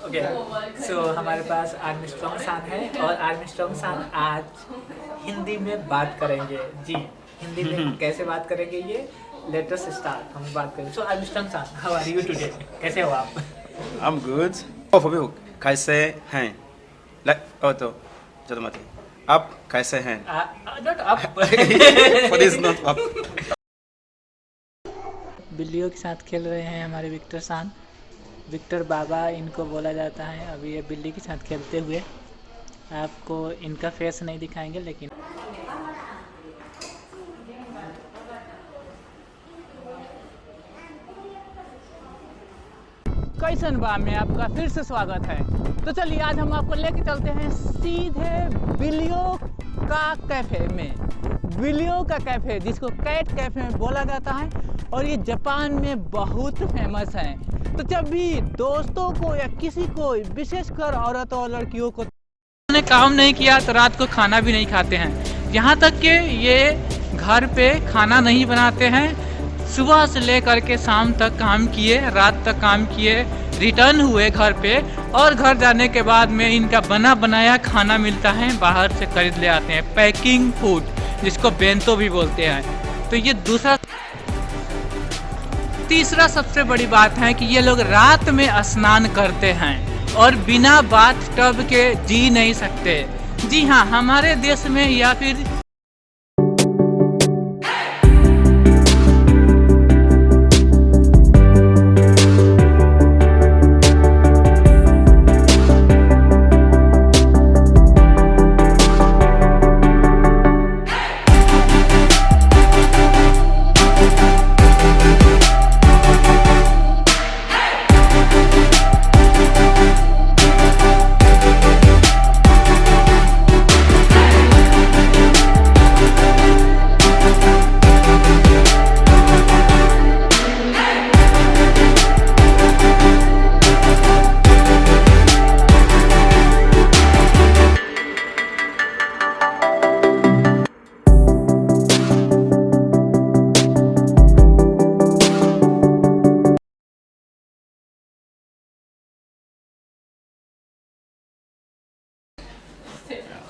Okay so हमारे पास Armstrong सान है और आर्मस्ट्रॉन्ग सान आज हिंदी में बात करेंगे जी। हिंदी में कैसे बात करेंगे ये लेट अस स्टार्ट। हम बात करेंगे। सो आर्मस्ट्रॉन्ग सान, हाउ आर यू टुडे? कैसे हो आप? I'm good. Oh, for me, कैसे हैं? Like, तो चलो मत। आप कैसे हैं? Not up. For this not up. बिल्लियों के साथ खेल रहे हैं हमारे विक्टर सान। विक्टर बाबा इनको बोला जाता है। अभी ये बिल्ली के साथ खेलते हुए आपको इनका फेस नहीं दिखाएंगे, लेकिन कैसन बा में आपका फिर से स्वागत है। तो चलिए आज हम आपको लेके चलते हैं सीधे बिल्लियों का कैफे में। बिल्लियों का कैफे जिसको कैट कैफे में बोला जाता है और ये जापान में बहुत फेमस है। तो जब भी दोस्तों को या किसी को, विशेषकर औरतों और लड़कियों को ने काम नहीं किया तो रात को खाना भी नहीं खाते हैं। यहाँ तक कि ये घर पे खाना नहीं बनाते हैं। सुबह से लेकर के शाम तक काम किए, रात तक काम किए, रिटर्न हुए घर पे और घर जाने के बाद में इनका बना बनाया खाना मिलता है, बाहर से खरीद ले आते हैं। पैकिंग फूड जिसको बेंतो भी बोलते हैं। तो ये तीसरा सबसे बड़ी बात है कि ये लोग रात में स्नान करते हैं और बिना बाथ टब के जी नहीं सकते। जी हाँ, हमारे देश में या फिर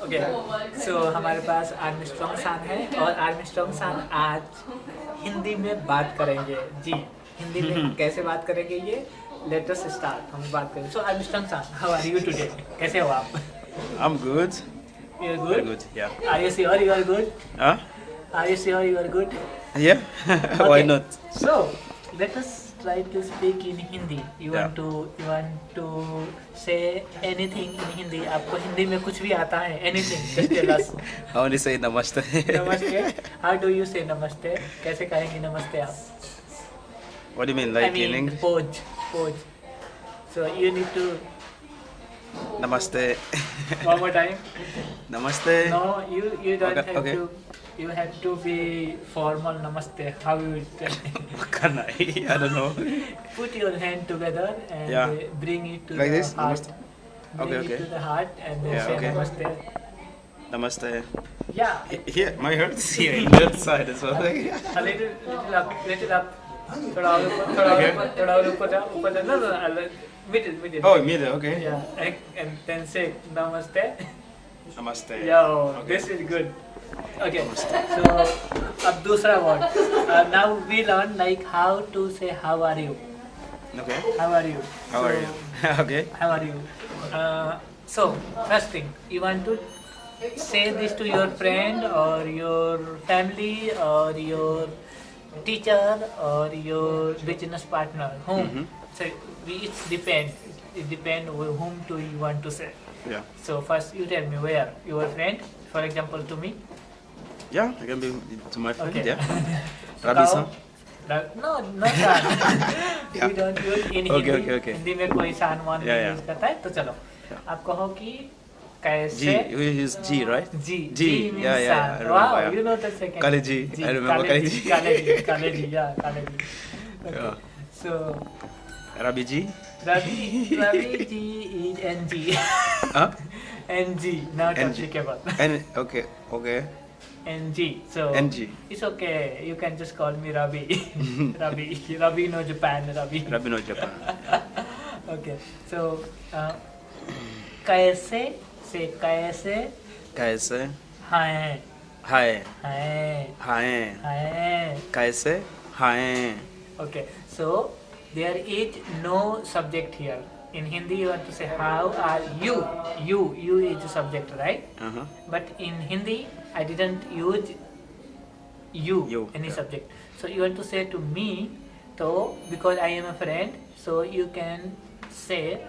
ओके सो हमारे पास आर्मस्ट्रॉन्ग सान है और आर्मस्ट्रॉन्ग सान आज हिंदी में बात करेंगे जी। हिंदी में कैसे बात करेंगे ये लेट अस स्टार्ट। हम बात करेंगे। सो आर्मस्ट्रॉन्ग सान, हाउ आर यू टुडे? कैसे हो आप? I'm good. You are Very good? good. Yeah. Are you sure you are good? Huh? Are you sure you are good? Yeah. Why not? So let us try to speak in Hindi. You Yeah. want to say anything in Hindi? आपको हिंदी में कुछ भी आता है? Anything? Just tell us. I only say namaste. नमस्ते। How do you say नमस्ते? कैसे कहेंगे नमस्ते आप? What do you mean, I like in mean English? pose. So you need to Namaste. one more time. Namaste. No, you don't Okay, have okay. to. You have to be formal. Namaste. How you tell? Can I? I don't know. Put your hand together and Yeah. bring it to Like the this? heart. Namaste. Bring Okay, it okay. to the heart and then Yeah, say okay. namaste. Namaste. Yeah. Here, my heart is here, in left side as well. A little up, little up. थोड़ा और ऊपर, थोड़ा और ऊपर, थोड़ा और ऊपर जाओ, ऊपर जाओ। No, middle. Oh, middle. Okay. Yeah, and then say namaste. Namaste. Yo, Okay. this is good. Okay, so अब दूसरा word. Now we learn like how to say how are you. Okay. How are you? How are So, you? Okay. How are you? So first thing, you want to say this to your friend or your family or your teacher or your business partner. Whom? So it depends. It depends whom do you want to say. Yeah. So first you tell me where your friend, for example to me. Yeah, I can be to my friend. Okay. Yeah. Rabi-san. No, not that. Yeah. We don't use in Okay, Hindi. okay. Hindi में कोई सान मान Yeah, use करता है। तो चलो आप कहो कि G. कैसे We use G, right? Ji G. means Yeah, yeah, सान। I remember, Wow, yeah. you know the second. Kaleji. I remember Kaleji. Kaleji, yeah, Kaleji. Okay. Yeah. So Rabi G. Ravi ji is NG. Huh? NG, not NG. applicable. Okay. Okay. NG. So NG. it's okay. You can just call me Ravi. Ravi no Japan. Ravi. Rabi no Japan. Okay. So, कैसे से कैसे कैसे हैं हाय हैं हाय हैं. कैसे हाय Okay. So there is no subject here. In Hindi, you have to say how are you. You is the subject, right? uh-huh. But in Hindi, I didn't use you any yeah. subject. So you have to say to me. So because I am a friend, so you can say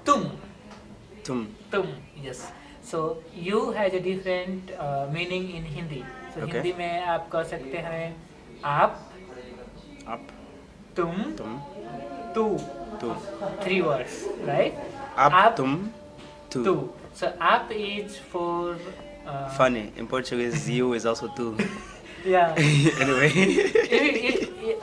तुम. तुम Yes. So you has a different meaning in Hindi. So Okay. Hindi में आप कह सकते हैं आप, आप तुम, तुम तू. तू 3 words, right? आप तुम तू tu. So up is for funny in Portuguese you is also tu yeah. anyway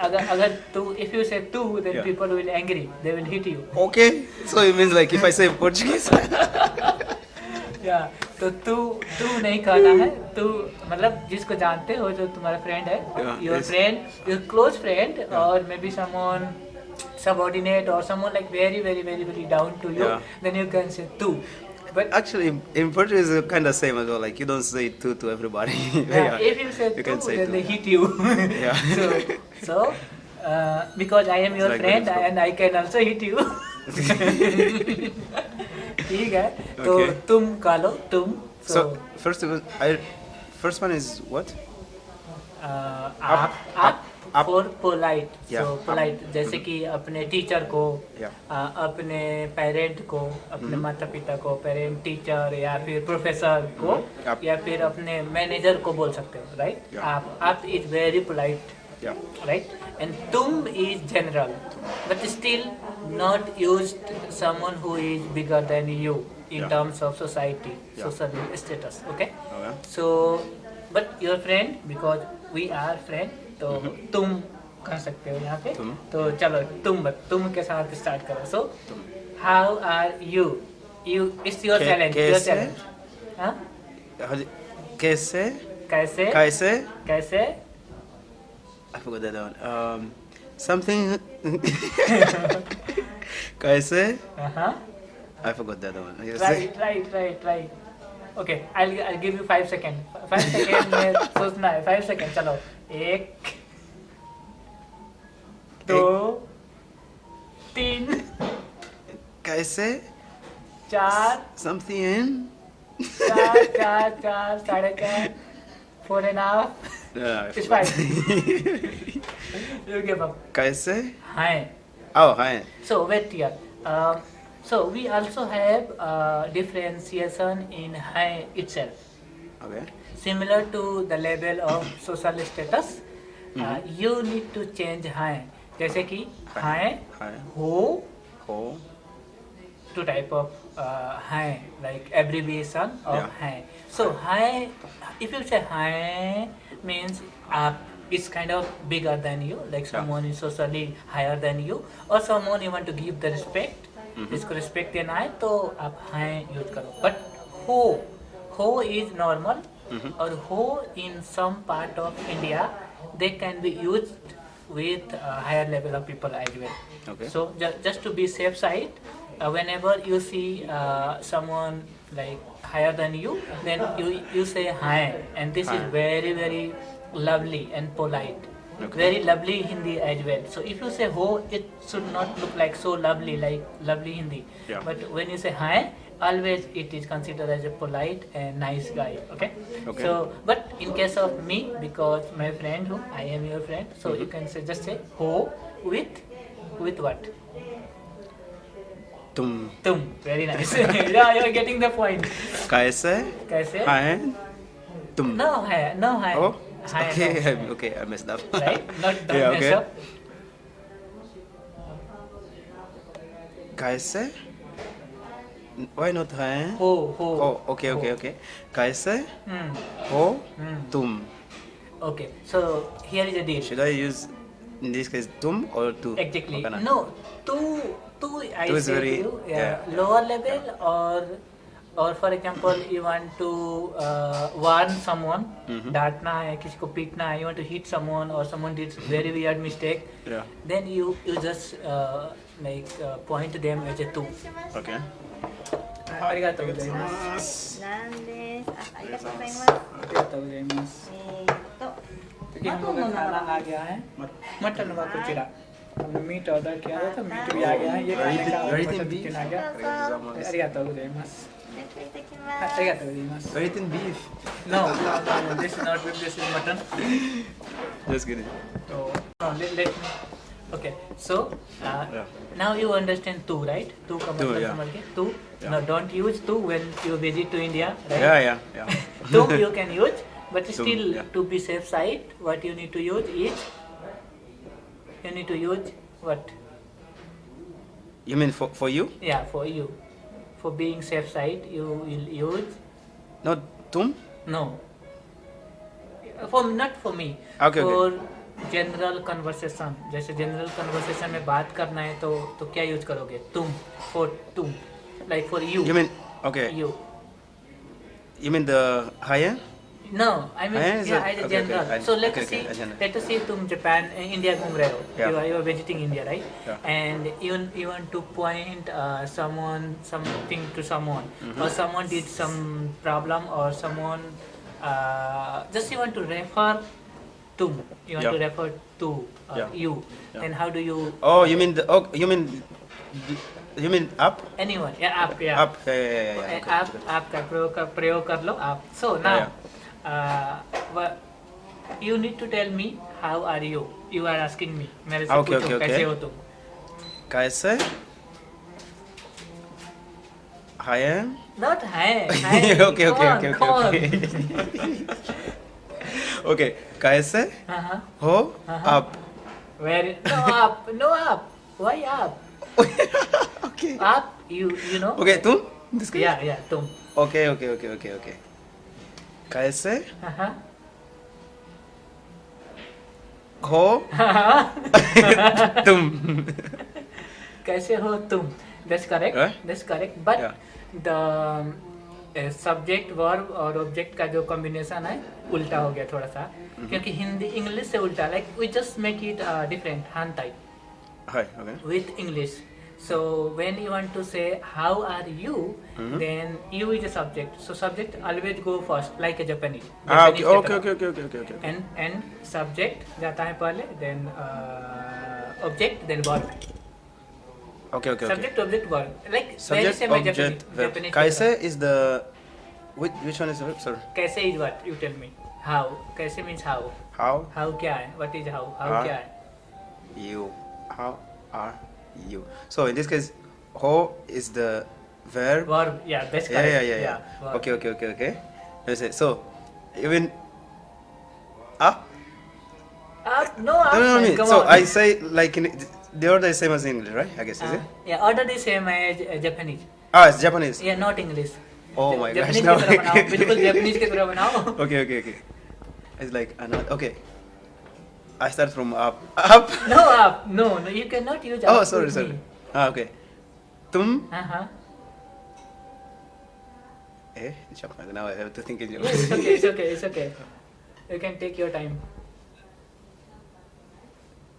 अगर तू, if you say tu, then Yeah. people will angry. They will hit you. okay so it means like if I say Portuguese Yeah. तो तू नहीं कहना है. तू मतलब जिसको जानते हो, जो तुम्हारा फ्रेंड है, Yeah, your yes. friend, your close friend, or maybe someone subordinate or someone like very very very very down to you, Yeah. then you can say tu. But actually in Portuguese it's kind of same as well, like you don't say tu to everybody. yeah, if you say you tu, can say then tu. they hit you. Yeah. so because I am your It's like friend very and I can also hit you. ठीक है. तो Okay. तुम कह लो तुम. So first one is what? आप up. for polite. Yeah. So polite, जैसे कि अपने टीचर को, Yeah. अपने पेरेंट को, अपने माता पिता को, पेरेंट टीचर या फिर प्रोफेसर को, Up. या फिर अपने मैनेजर को बोल सकते हो, राइट? Yeah. आप is very polite, Yeah. right? And tum is general, but still not used someone who is bigger than you in Yeah. terms of society, Yeah. social status. Okay. Okay. So, but your friend, because we are friend, तो तुम कह सकते हो यहाँ पे. तुम. तो चलो तुम के साथ स्टार्ट करो. So, how are you? It's your challenge. Your कैसे? challenge. हाँ? कैसे कैसे? कैसे कैसे? I forgot that one. Something. कैसे? हाँ. I forgot that one. Right. Okay, I'll give you 5 seconds. 5 seconds में सोचना है. 5 seconds. चलो. 1, 2, 3, कैसे? 4, Something in. 4, 4.5, 4.5. It's 5. You give up. कैसे? Hi. Oh, hi. So wait here. So we also have differentiation in hi itself. Okay. Similar to the level of social status, you need to change hi. जैसे कि hi, Hi. ho, Ho. two type of hi, like abbreviation of Yeah. hi. So hi, if you say hi, means is kind of bigger than you, like someone is socially higher than you, or someone you want to give the respect. जिसको respect देना है तो आप hi use करो. But ho is normal, और ho in some part of India they can be used with higher level of people as well. Okay. So just to be safe side, whenever you see someone like higher than you, then you say hi, and this Hi. is very very lovely and polite. Okay. Very lovely Hindi as well. So if you say ho, it should not look like so lovely, like lovely Hindi. Yeah. But when you say hi, always it is considered as a polite and nice guy. Okay. Okay. So, but in case of me, because my friend, who I am your friend, so you can say just say ho with what? तुम. Tum. Very nice. Yeah, you're getting the point. कैसे? कैसे? Hi. तुम. No hi. Oh. Hi, Okay. no. Okay. I messed up. Right? Not don't Yeah, mess okay. up. कैसे? Why not hi? Ho. Oh, okay. कैसे? हो तुम. Okay. So here is a deal. Should I use in this case तुम or tu? Exactly. Or No, tu I Tu is say very- to you, yeah. lower level, or for example you want to warn someone, डांटना है, किसी को पीटना है, you want to hit someone, or someone did very weird mistake, Yeah. then you just like point them as a tu. Okay. Arigatou gozaimasu. なんです。あ、ありがとうございます。 Arigatou gozaimasu. क्योंकि हम लोग का खाना आ गया है मटन व कुचिरा हमने मीट ऑर्डर किया था तो मीट भी आ गया है ये खाने का Everything beef. चिकन आ गया arigatou gozaimasu いただきます。 arigatou gozaimasu Everything beef. no this is not beef this is mutton Just kidding. so no let me okay so Yeah. now you understand tu right tu का Tu, मतलब yeah. समझ गए tu Yeah. no don't use tu when you visit to India right Yeah. tum you can use but Tum, still yeah. to be safe side what you need to use is you need to use what You mean for you? yeah for you for being safe side you will use No, tum? no for not for me Okay, for general conversation जैसे general conversation में बात करना है तो क्या use करोगे तुम for तुम like for you You mean okay? you You mean the higher? no I mean Is yeah it? as a Okay, general okay. so let Okay, us see okay, general. let us see तुम Japan India घूम रहे हो Yeah. you are visiting India right Yeah. and you want to point something to someone or someone did some problem or someone just you want to refer tum you want Yeah. to refer to Yeah. you Yeah. then how do you Oh, you mean you mean up? anyone yeah आप yeah Up. Yeah. Okay. आप का प्रयोग कर लो आप so now you need to tell me how are you are asking me मेरे से Okay, पूछो okay. कैसे हो तुम कैसे? Higher? not है Okay. Okay. कैसे हाँ हो Uh-huh. up? where no up why up Okay. up you know Okay, तुम? This guy? yeah तुम Okay. कैसे हाँ हो तुम? कैसे हो तुम that's correct Right? that's correct but Yeah. the subject verb और ऑब्जेक्ट का जो कॉम्बिनेशन है उल्टा हो गया थोड़ा सा क्योंकि हिंदी इंग्लिश से उल्टा like we just make it different हान type Hi. Okay. with English. So when you want to say how are you, then you is a subject. So subject always go first, like a Japanese. Okay. Japanese Okay. की तरह. And subject जाता है पहले, then object, then verb. Okay. Subject, object, verb. Like very Subject, same as object, Japanese. verb. Japanese की कैसे तरह. is the which one is the verb? Sorry. कैसे is what? You tell me. How? कैसे means how? How How क्या है? What is how? How How? क्या है? you? How are you? So in this case, ho is the verb. Verb. Yeah, that's correct. Yeah. verb. Okay. Let me say. So even up. Up? No, up. No. man, come So on. I say like in the order is same as English, right? I guess is it? Yeah, order is same as Japanese. Ah, it's Japanese. Yeah, not English. Oh my gosh. Japanese Now की तरह बनाओ, बिल्कुल Japanese की तरह बनाओ. Okay. It's like another. Okay. I start from up. Up. No, up. No, you cannot use up. Oh, sorry. with me. Ah, okay. Tum. Uh-huh. Japan. Now I have to think in Yeah, Japanese. it's okay. You can take your time.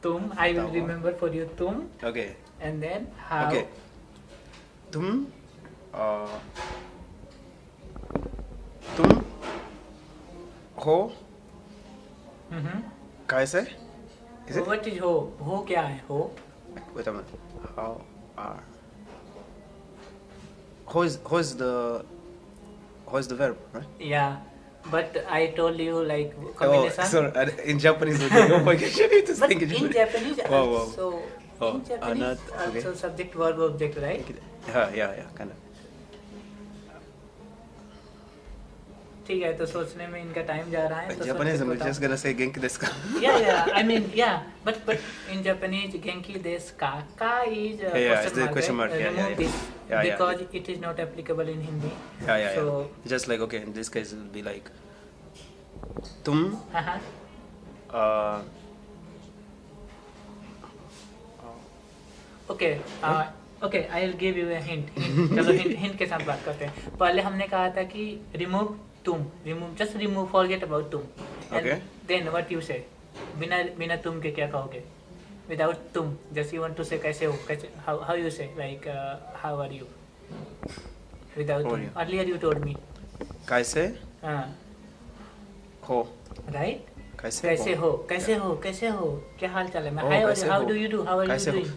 Tum, I will Tawa. remember for you tum, Okay. and then how. Okay. Tum. Tum. Ho. Mm-hmm. कैसे? Is it? What is ho? Ho क्या है? Ho? Wait a minute. How are? Ho is the verb, right? Yeah, but I told you like Oh, combination. sorry. In Japanese, okay. Oh my gosh, you need to But think in Japanese Wow. also, Oh, in Japanese not- okay. also subject, verb, object, right? Yeah, kind of. ठीक है तो सोचने में इनका time जा रहा है तो Japanese, सोच I'm के बताओ. just gonna say genki desu ka? I mean but in Japanese genki desu ka is it's the question mark, yeah, remove this Yeah. because it is not applicable in Hindi. Yeah. So Just like, okay, in this case, it would be like, tum, okay I will give you a hint. चलो hint के साथ बात करते हैं. पहले हमने कहा था कि just remove, forget about तुम. Okay. Then what you say? बिना तुम के क्या कहोगे? without tum. Just you want to say kaise ho? Kaise, how you say like how are you? Without How are tum. you? Earlier you told me. कैसे हो Right? कैसे कैसे हो? कैसे हो? कैसे हो? क्या हाल चाल है? मैं Oh, hi, कैसे how हो? do you do? How are you कैसे हो? doing?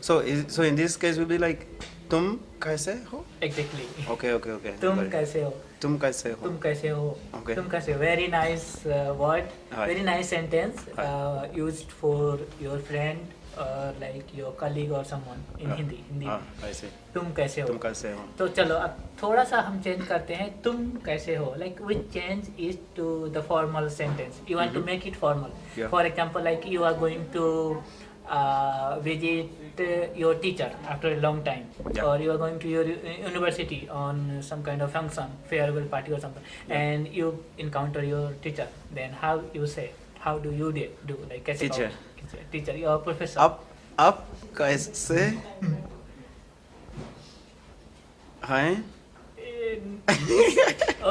So in this case will be like तुम कैसे हो? Exactly. Okay. तुम Got it. कैसे हो? तुम कैसे हो? तुम कैसे हो? Okay. तुम कैसे हो? Very nice word. Hi. Very nice sentence Hi. used for your friend or like your colleague or someone in Hindi. Hindi. I see. तुम कैसे हो? तुम कैसे हो? तो चलो अब थोड़ा सा हम चेंज करते हैं. तुम कैसे हो? Like we change it to the formal sentence. You want to make it formal. Yeah. For example, like you are going to visit your teacher after a long time, Yeah. or you are going to your university on some kind of function, farewell party or something, and you encounter your teacher. Then how you say? How do you do? Like कैसे Teacher. Teacher, your professor. आप कैसे हैं?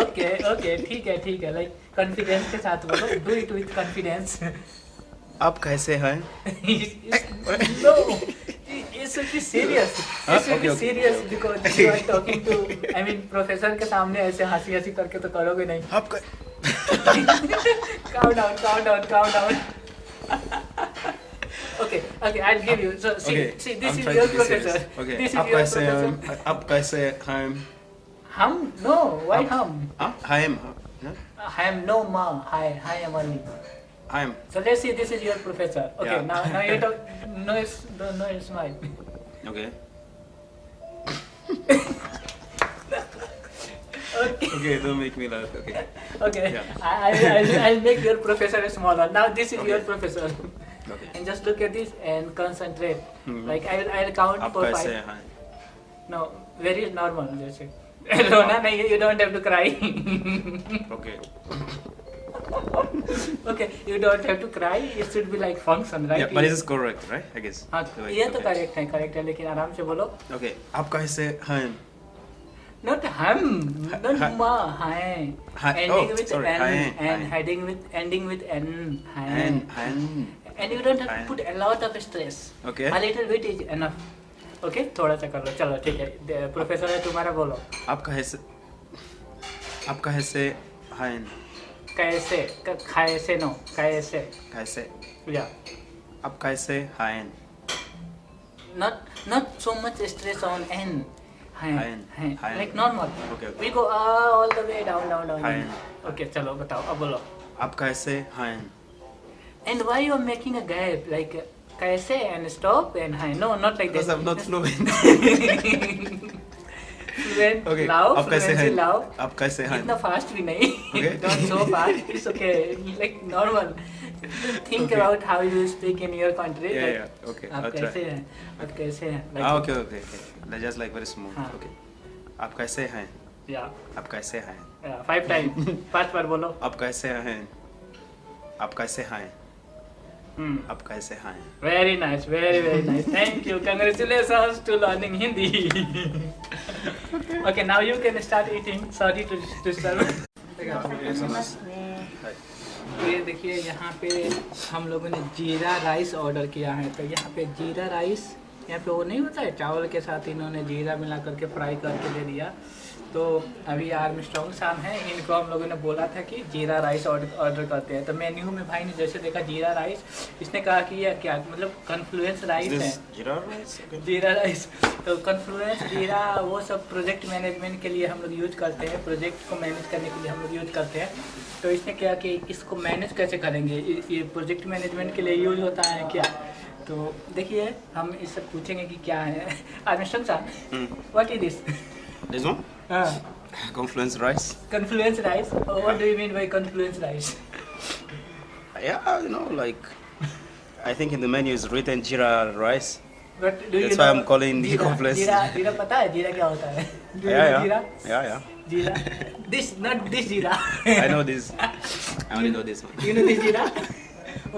Okay ठीक है like confidence के साथ बोलो. Do it with confidence. आप कैसे हैं? No, it should be serious. It should be Okay. serious because you are talking to, I mean, professor के सामने ऐसे हंसी करके तो करोगे नहीं. आप Calm down. Okay, I'll give you. So see, this I'm is trying your to be professor. serious. Okay. This is आप your कैसे professor. हैं? आप कैसे हैं? हम? No, why आप- हम? I am. I am no ma. Hi, am only. I am. So let's see, this is your professor. Okay, Yeah. now you talk. No, it's mine. Okay. Okay. Okay, don't make me laugh. Okay. Okay. Yeah. I'll make your professor smaller. Now this is Okay. your professor. Okay. And just look at this and concentrate. Mhm. Like I'll count आप for कैसे 5. हैं? No, very normal. Just रोना नहीं है. You don't have to cry. Okay. Okay, you don't have to cry. It should be like function, right? Yeah, but this is correct, right? I guess. हाँ, The way- ये तो okay. Correct है लेकिन आराम से बोलो. Okay. आप कैसे हैं? Not हम, not Hi. ma, hai. Hi. Ending Oh, with sorry. n Hi. and Hi. ending with n. Hai. And And you don't have Hi. to put a lot of stress. Okay. A little bit is enough. Okay, थोड़ा सा कर लो. चलो ठीक है. Professor है तुम्हारा, बोलो. आप कैसे हैं? कैसे? कैसे no. कैसे? कैसे? Yeah. आप कैसे हैं? Not so much stress on n. Hai. Hai. Hai. Like normal. Okay. We go all the way down. Hai. Okay, चलो बताओ. अब बोलो. आप कैसे हैं? And why you are making a gap like कैसे and stop and hi? No, not like Because that. I'm not fluent. Fluent, Okay. loud, आप कैसे fluency हैं? loud. आप कैसे हैं? इतना fast भी नहीं. Okay. Don't so fast. It's okay. Like normal. Think Okay. about how you speak in your country. Yeah, like, yeah. Okay. आप I'll try. कैसे हैं? आप कैसे हैं? Like, Ah, okay. That's just like very smooth. हाँ. Okay. आप कैसे हैं? Yeah. आप कैसे हैं? 5 times. 5 बार बोलो. आप कैसे हैं? आप कैसे हैं? Hmm. आप कैसे हैं? Very nice, very nice. Thank you. Congratulations to learning Hindi. Okay, now you can start eating. Sorry to disturb. ますね。 ये देखिए यहाँ पे हम लोगों ने जीरा राइस ऑर्डर किया है. तो यहाँ पे जीरा राइस, यहाँ पे वो नहीं होता है चावल के साथ इन्होंने जीरा मिला करके फ्राई करके दे दिया. तो अभी आर्मस्ट्रॉन्ग शाम है, इनको हम लोगों ने बोला था कि जीरा राइस ऑर्डर करते हैं. तो मेन्यू में भाई ने जैसे देखा जीरा राइस, इसने कहा कि ये क्या मतलब कन्फ्लुएंस राइस है. जीरा राइस? Okay. जीरा राइस. तो कन्फ्लुएंस जीरा वो सब प्रोजेक्ट मैनेजमेंट के लिए हम लोग यूज करते हैं. प्रोजेक्ट को मैनेज करने के लिए हम लोग यूज करते हैं. तो इसने क्या कि इसको मैनेज कैसे करेंगे, ये प्रोजेक्ट मैनेजमेंट के लिए यूज होता है क्या. तो देखिए हम इससे पूछेंगे कि क्या है. आर्मस्ट्रॉन्ग साहब, what is this? This one? Confluence rice? Confluence rice? What do you mean by confluence rice? Yeah, you know, like I think in the menu is written jeera rice. But do you That's know why I'm calling the जीरा? confluence. जीरा पता है जीरा क्या होता है? Do you know Yeah. जीरा? जीरा. This not this जीरा. I know this. I only know this one. You know this जीरा?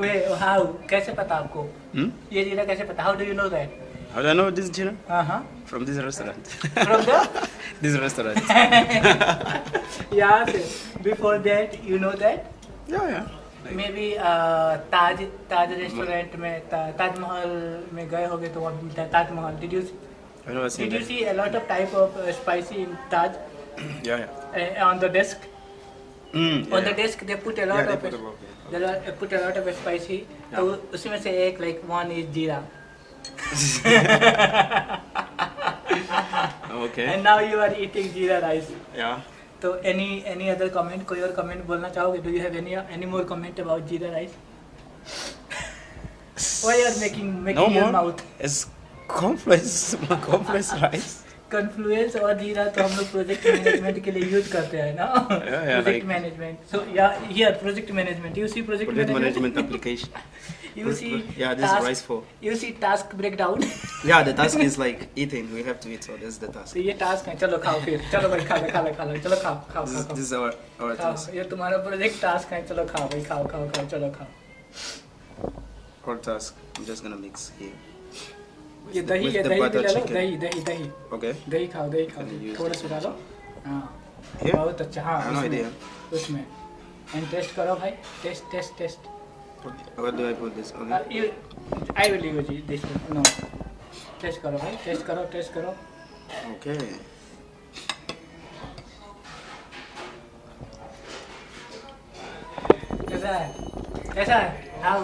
Wait, how? कैसे पता आपको? Hmm? ये जीरा कैसे पता? How do you know that? How do I know this jeera? हाँ. From this restaurant. From the? This restaurant. Yeah. Before that, you know that? Yeah. May be Taj restaurant में ताजमहल में गए होगे तो वहाँ मिलता है Taj Mahal. I've never seen Did you that. see a lot of type of spicy in Taj Yeah, yeah. on the desk? Mm, On the yeah. desk they put a lot Yeah, they of put about, yeah. they put a lot of spicy. Yeah. तो उसी में से एक like one is जीरा. Okay. And now you are eating jeera rice. Yeah. तो any other comment? कोई और comment बोलना चाहोगे? Do you have any more comment about jeera rice? Why you are making No your more. mouth? It's complex rice. Confluence और जीरा तो हम लोग प्रोजेक्ट मैनेजमेंट के लिए यूज करते हैं ना. Project like- management. So yeah here project management. You see project Project management. management application. You see Yeah, this is task- rice for. You see task breakdown. Yeah, the task is like eating. We have to eat, so this is the task. तो ये task है. चलो खाओ फिर. चलो भाई खा लो चलो खाओ खाओ This is, खाओ this is our खाओ. task. ये तुम्हारा प्रोजेक्ट टास्क है. चलो खाओ भाई खाओ चलो खाओ. Our task. I'm just gonna mix here. ये दही With है. the दही butter भी डालो. chicken. दही Okay. दही खाओ Can you use थोड़ा this सा डालो. हाँ Here? बहुत अच्छा. हाँ I have no उसमें- idea. उसमें एंड टेस्ट करो भाई. Test. Where do I put this? Okay. I will use this one. No. Test करो भाई. टेस्ट करो. Okay. कैसा है? How?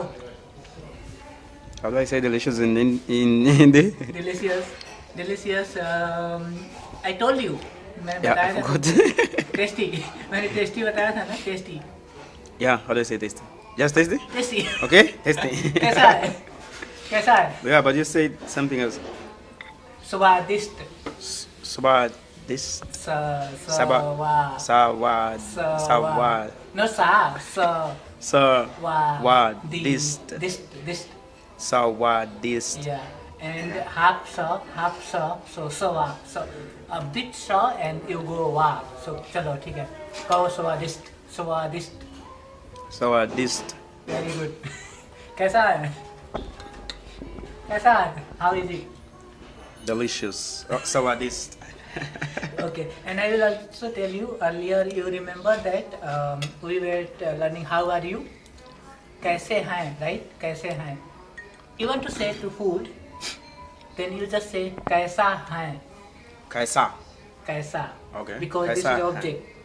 How do I say delicious in Hindi? Delicious. I told you. मैंने Yeah, I बताया था. forgot. टेस्टी. मैंने tasty बताया था ना. Tasty. Yeah, how do I say tasty? Just tasty? Tasty. Okay, tasty. कैसा है? Yeah, but you said something else. स्वादिष्ट. Swadist. Sawad. Sawad. No Sawadist. Dist. Sawadist. Yeah. And half saw, so sawa. So a bit saw and you go wa. So चलो ठीक है. कहो स्वादिष्ट. Sawadist. Very good. कैसा है? How is it? Delicious. Oh, Sawadist. Okay. And I will also tell you earlier. You remember that we were learning how are you? कैसे हैं, right? कैसे हैं? You want to say to food, then you just say कैसा है. Kaisa. कैसा. Okay. Because this is कैसा है.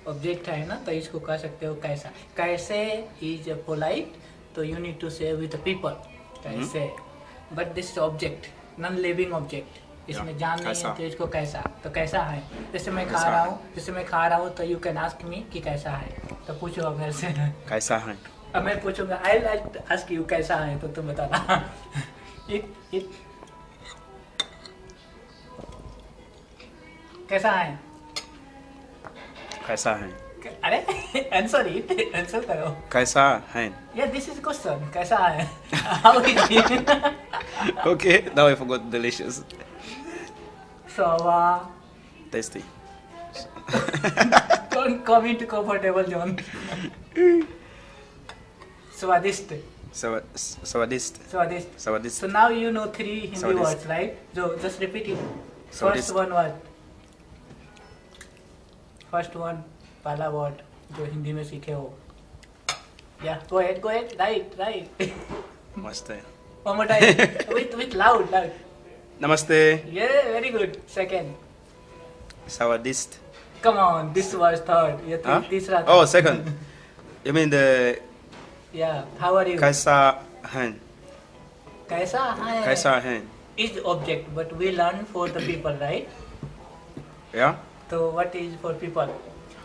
object है ना, तो इसको कह सकते हो कैसा. कैसे is polite, तो you need to say with the people. कैसे. But this is object, non-living object. इसमें Yeah. जान नहीं है कैसा. तो इसको कैसा. तो कैसा है. जैसे मैं कैसा खा रहा हूँ तो you can ask me कि कैसा है. तो पूछो अब मेरे से. Kaisa hai. अब मैं पूछूंगा I'll ask you कैसा है तो तुम बताना. Eat. कैसा है. Kaisa hai. अरे आंसर करो. Kaisa hai. Yeah, this is question. कैसा है? How is it? Okay, now I forgot delicious. Sawa. Tasty. Don't come into comfortable zone. स्वादिष्ट. Sawadist. So now you know 3 Hindi Swadist. words, right? So just repeat it. Swadist. First one word. First one, पहला word जो हिंदी में सीखे हो. Yeah, go ahead. Right. Namaste. One more time. with loud. Namaste. Yeah, very good. Second. Sawadist. Come on, this was third. ये Huh? तीसरा था. Oh, second. You mean the Yeah, how are you? Kaisa hai. कैसा है? Kaisa hai. Is object, but we learn for the people, right? Yeah? So what is for people?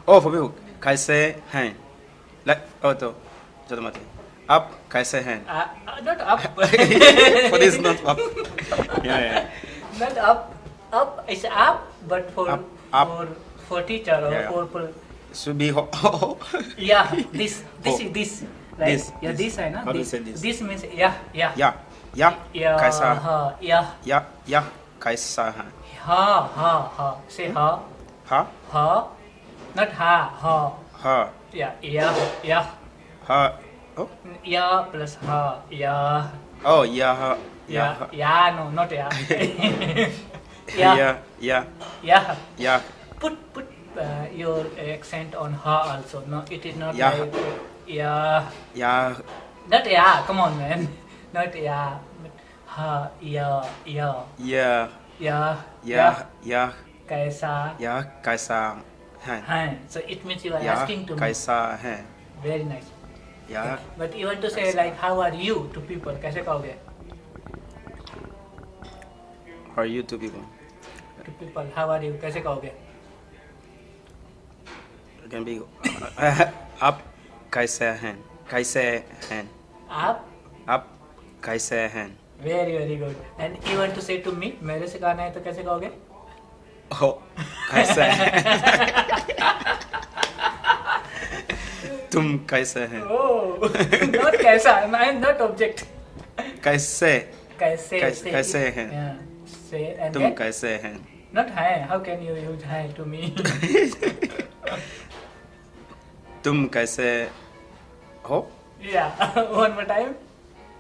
Oh, for people. Kaise hai. Like, oh, to. Jado mati. Up, kaise hai. Not up. For this, not up. Yeah. Not up. Up is up, but for Up. for teacher or Yeah. for Should be ho. yeah. This Oh. is this. Right? This, Yeah, this. this है ना. How do you say this? This means yeah. Yeah. Yeah. Kaisa. Yeah. Yeah. Kaisa hai. Ha. Say ha. Ha. Not ha. Ha. Yeah. Ha. Oh. Yeah plus ha. Yeah. Oh, yeah. Yeah. No, not yeah. Yeah. Put your accent on ha also. No, it is not Yeah. like Yeah. Yeah. Not yeah. Come on, man. Not yeah. Ha. Yeah. Yeah. Yeah. Yeah. Yeah. Yeah. Kaisa. Yeah. Kaisa hai. Hai. So it means you are Yeah. asking to me. Kaisa hai. Very nice. Yeah. But you want to say like how are you to people? कैसे कहोगे? Are you two people? To people, how are you? कैसे कहोगे? Can be. आप कैसे हैं? कैसे हैं? आप? आप कैसे हैं? Very good. And you want to say to me? मेरे से कहना है तो कैसे कहोगे? हो कैसे हैं? तुम कैसे हैं? Oh, not कैसा. I am not object. कैसे? कैसे? कैसे हैं? Yeah. Say and तुम then? कैसे हैं? Not hi. How can you use hi to me? तुम कैसे हो? Yeah. One more time.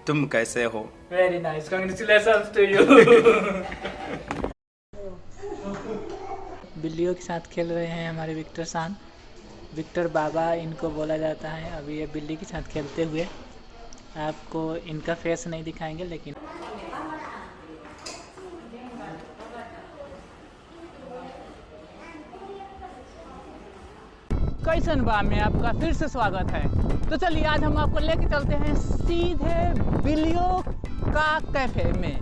तुम कैसे हो? Very nice. Congratulations to you. बिल्लियों के साथ खेल रहे हैं हमारे विक्टर सान। विक्टर बाबा इनको बोला जाता है। अभी ये बिल्ली के साथ खेलते हुए आपको इनका फेस नहीं दिखाएंगे, लेकिन कैसन बा में आपका फिर से स्वागत है। तो चलिए आज हम आपको लेके चलते हैं सीधे बिल्लियों का कैफे में।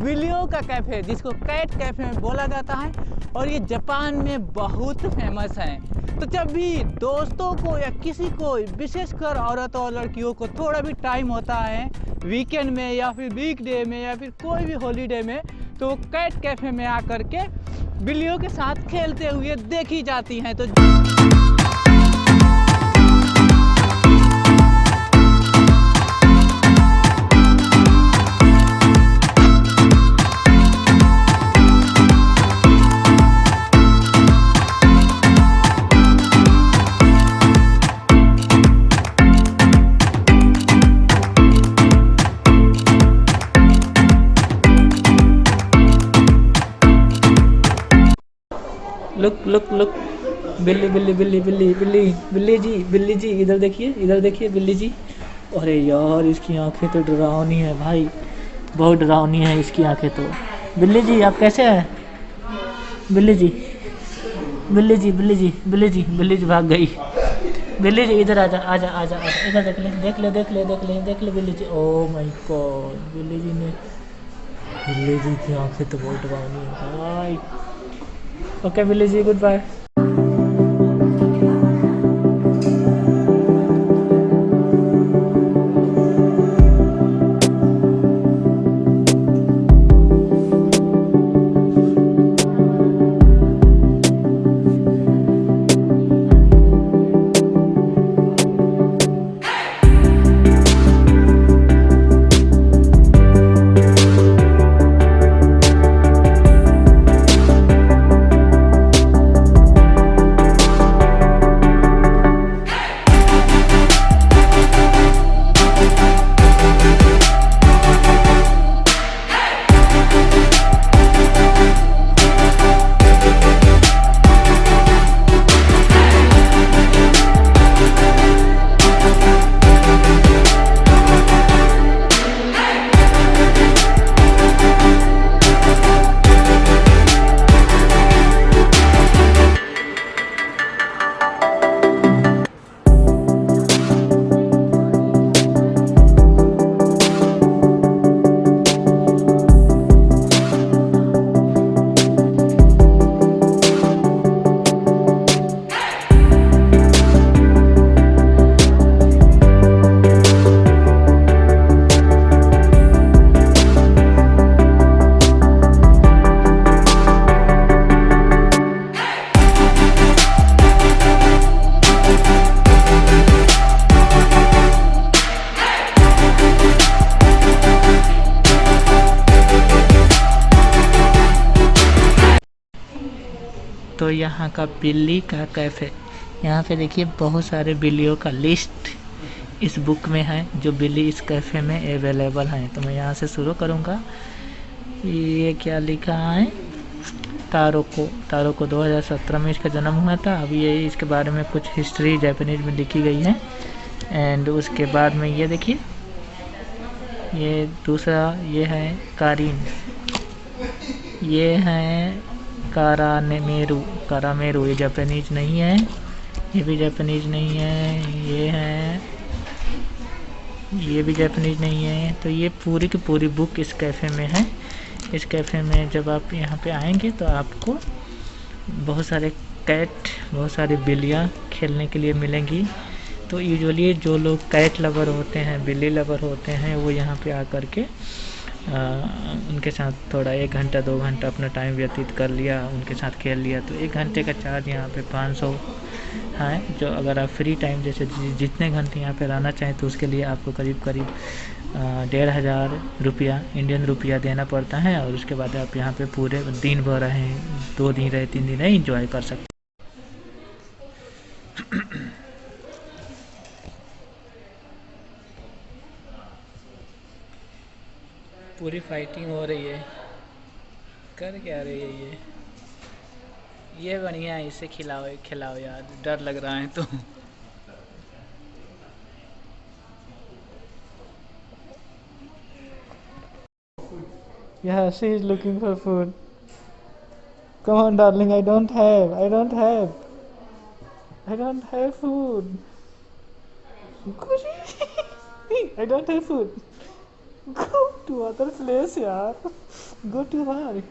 बिल्लियों का कैफे जिसको कैट कैफे में बोला जाता है और ये जापान में बहुत फेमस है। तो जब भी दोस्तों को या किसी को, विशेषकर औरतों और लड़कियों को थोड़ा भी टाइम होता है वीकेंड में या फिर वीकडे में या फिर कोई भी हॉलीडे में, तो वो कैट कैफे में आकर के बिल्लियों के साथ खेलते हुए देखी जाती हैं। तो लुक बिल्ली बिल्ली बिल्ली बिल्ली बिल्ली बिल्ली जी इधर देखिए बिल्ली जी। अरे यार इसकी आंखें तो डरावनी है भाई, बहुत डरावनी है इसकी आंखें तो। बिल्ली जी आप कैसे हैं? बिल्ली जी भाग गई। बिल्ली जी इधर आजा इधर देख ले बिल्ली जी। ओह माय गॉड, बिल्ली जी की आंखें तो बहुत डरावनी है भाई। ओके बिल्ली जी, गुड बाय। तो यहाँ का बिल्ली का कैफ़े, यहाँ पे देखिए बहुत सारे बिल्लियों का लिस्ट इस बुक में है जो बिल्ली इस कैफ़े में अवेलेबल हैं। तो मैं यहाँ से शुरू करूँगा। ये क्या लिखा है? तारो को 2017 में इसका जन्म हुआ था। अभी ये इसके बारे में कुछ हिस्ट्री जापानीज में लिखी गई है। एंड उसके बाद में ये देखिए, ये दूसरा ये है कारीन, ये है कारामेरू, ये जापानीज नहीं है, ये भी जापानीज नहीं है, ये भी जापानीज नहीं है। तो ये पूरी की पूरी बुक इस कैफ़े में है। इस कैफ़े में जब आप यहाँ पे आएंगे तो आपको बहुत सारे कैट, बहुत सारी बिल्लियाँ खेलने के लिए मिलेंगी। तो यूजुअली जो लोग कैट लवर होते हैं, बिल्ली लवर होते हैं, वो यहाँ पे आकर के उनके साथ थोड़ा 1 घंटा 2 घंटा अपना टाइम व्यतीत कर लिया, उनके साथ खेल लिया। तो 1 घंटे का चार्ज यहाँ पे 500 है। जो अगर आप फ्री टाइम जैसे जितने घंटे यहाँ पे रहना चाहें तो उसके लिए आपको करीब 1,500 रुपया, इंडियन रुपया देना पड़ता है। और उसके बाद आप यहाँ पे पूरे दिन भर रहें, 2 दिन रहे 3 दिन रहे, इंजॉय कर सकते। पूरी फाइटिंग हो रही है, कर क्या रही है ये बढ़िया है, इसे खिलाओ यार, डर लग रहा है तो। Yeah, she is looking for food. Come on, darling. I don't have food. I don't have food. Go to other place, यार. Go to her.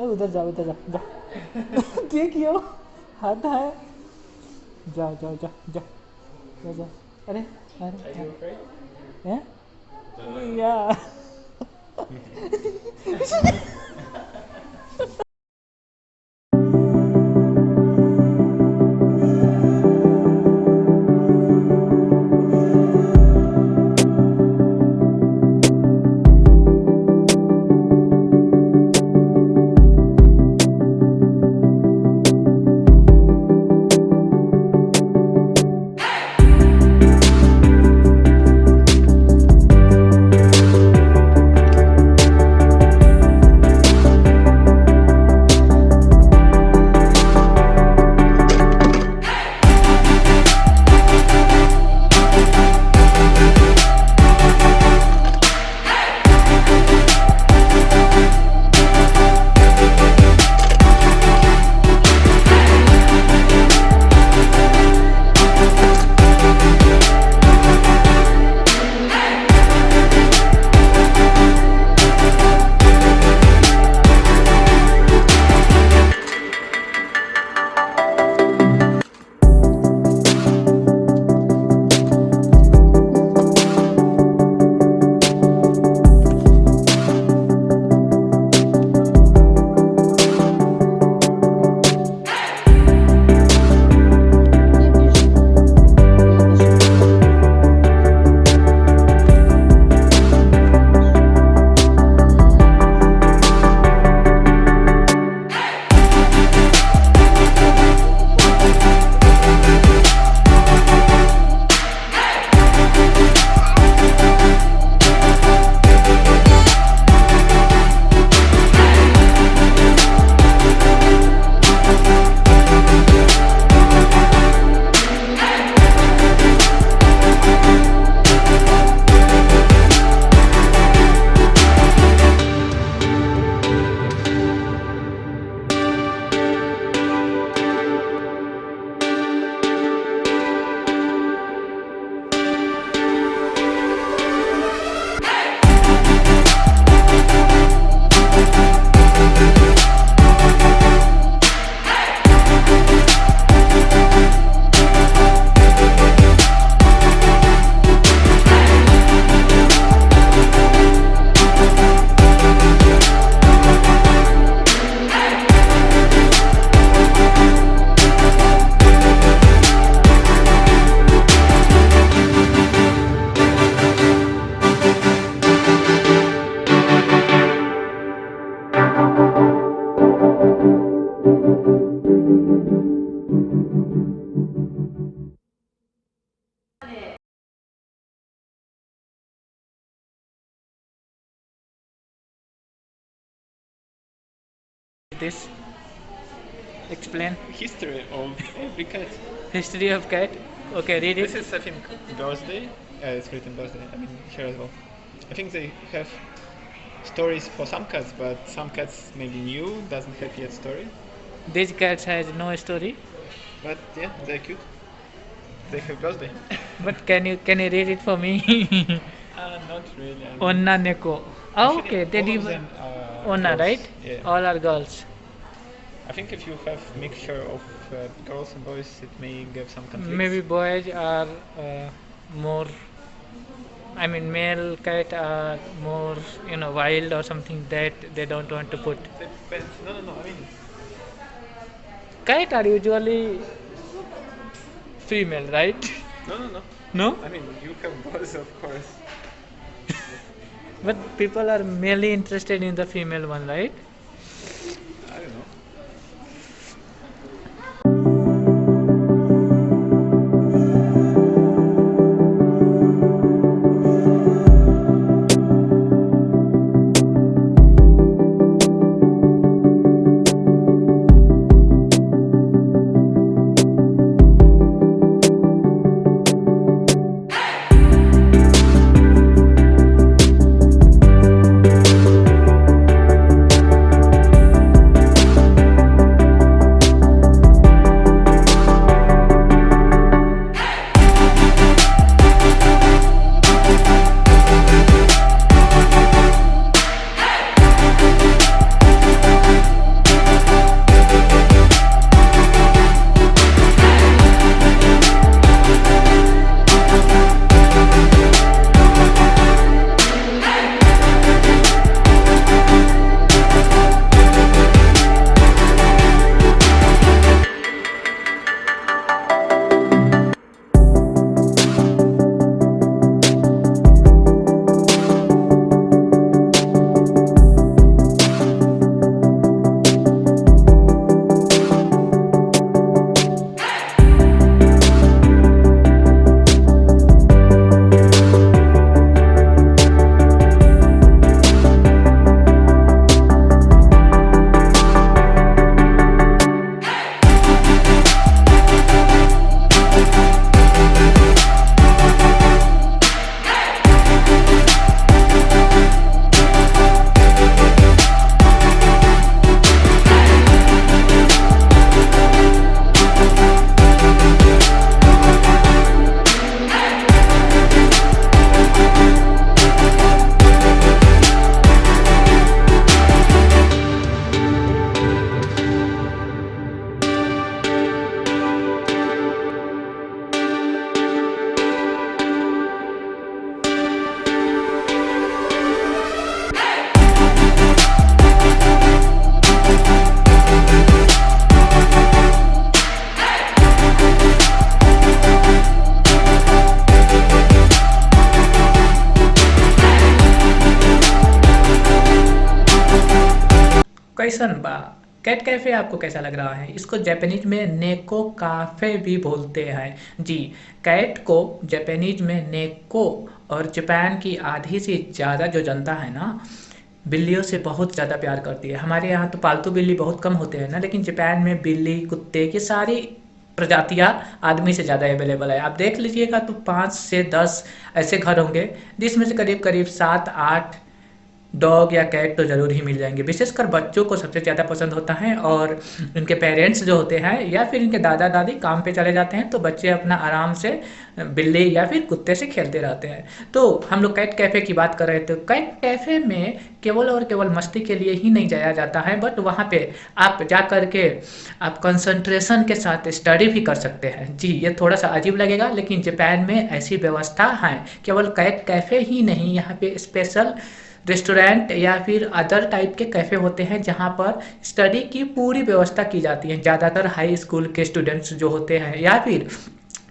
उधर जा. देखियो, हाथ है. जा. अरे. Yeah. This explain History of every cat. history of cat. Okay, read it. This is, I think, birthday. It's written birthday. I mean, here as well. I think they have stories for some cats, but some cats maybe new, doesn't have yet story. These cats has no story. But yeah, they're cute. They have birthday. But can you read it for me? Not really. I mean, Onna neko. Oh, actually, okay. They all of give them are Onna, girls. right? Yeah. All are girls. I think if you have mixture of girls and boys, it may give some conflicts. Maybe boys are more. I mean, male cat are more, wild or something that they don't want to put. Depends. No. I mean, Cat are usually female, right? no. No? I mean, you have boys, of course. But people are mainly interested in the female one, right? I don't know. कैसन बा cat cafe आपको कैसा लग रहा है? इसको Japanese में नेको काफ़े भी बोलते हैं जी। कैट को जापानीज में नेको, और जापान की आधी से ज़्यादा जो जनता है ना, बिल्लियों से बहुत ज़्यादा प्यार करती है। हमारे यहाँ तो पालतू बिल्ली बहुत कम होते हैं ना, लेकिन जापान में बिल्ली, कुत्ते की सारी प्रजातियाँ आदमी से ज़्यादा अवेलेबल है। आप देख लीजिएगा तो 5 से 10 ऐसे घर होंगे जिसमें से करीब करीब 7-8 डॉग या कैट तो ज़रूर ही मिल जाएंगे। विशेषकर बच्चों को सबसे ज़्यादा पसंद होता है, और इनके पेरेंट्स जो होते हैं या फिर इनके दादा दादी काम पे चले जाते हैं तो बच्चे अपना आराम से बिल्ली या फिर कुत्ते से खेलते रहते हैं। तो हम लोग कैट कैफ़े की बात कर रहे थे। कैट कैफ़े में केवल और केवल मस्ती के लिए ही नहीं जाया जाता है, बट वहाँ पे आप जा कर के आप कंसंट्रेशन के साथ स्टडी भी कर सकते हैं जी। ये थोड़ा सा अजीब लगेगा, लेकिन जापान में ऐसी व्यवस्था है। केवल कैट कैफ़े ही नहीं, यहाँ पे स्पेशल रेस्टोरेंट या फिर अदर टाइप के कैफ़े होते हैं जहाँ पर स्टडी की पूरी व्यवस्था की जाती है। ज़्यादातर हाई स्कूल के स्टूडेंट्स जो होते हैं, या फिर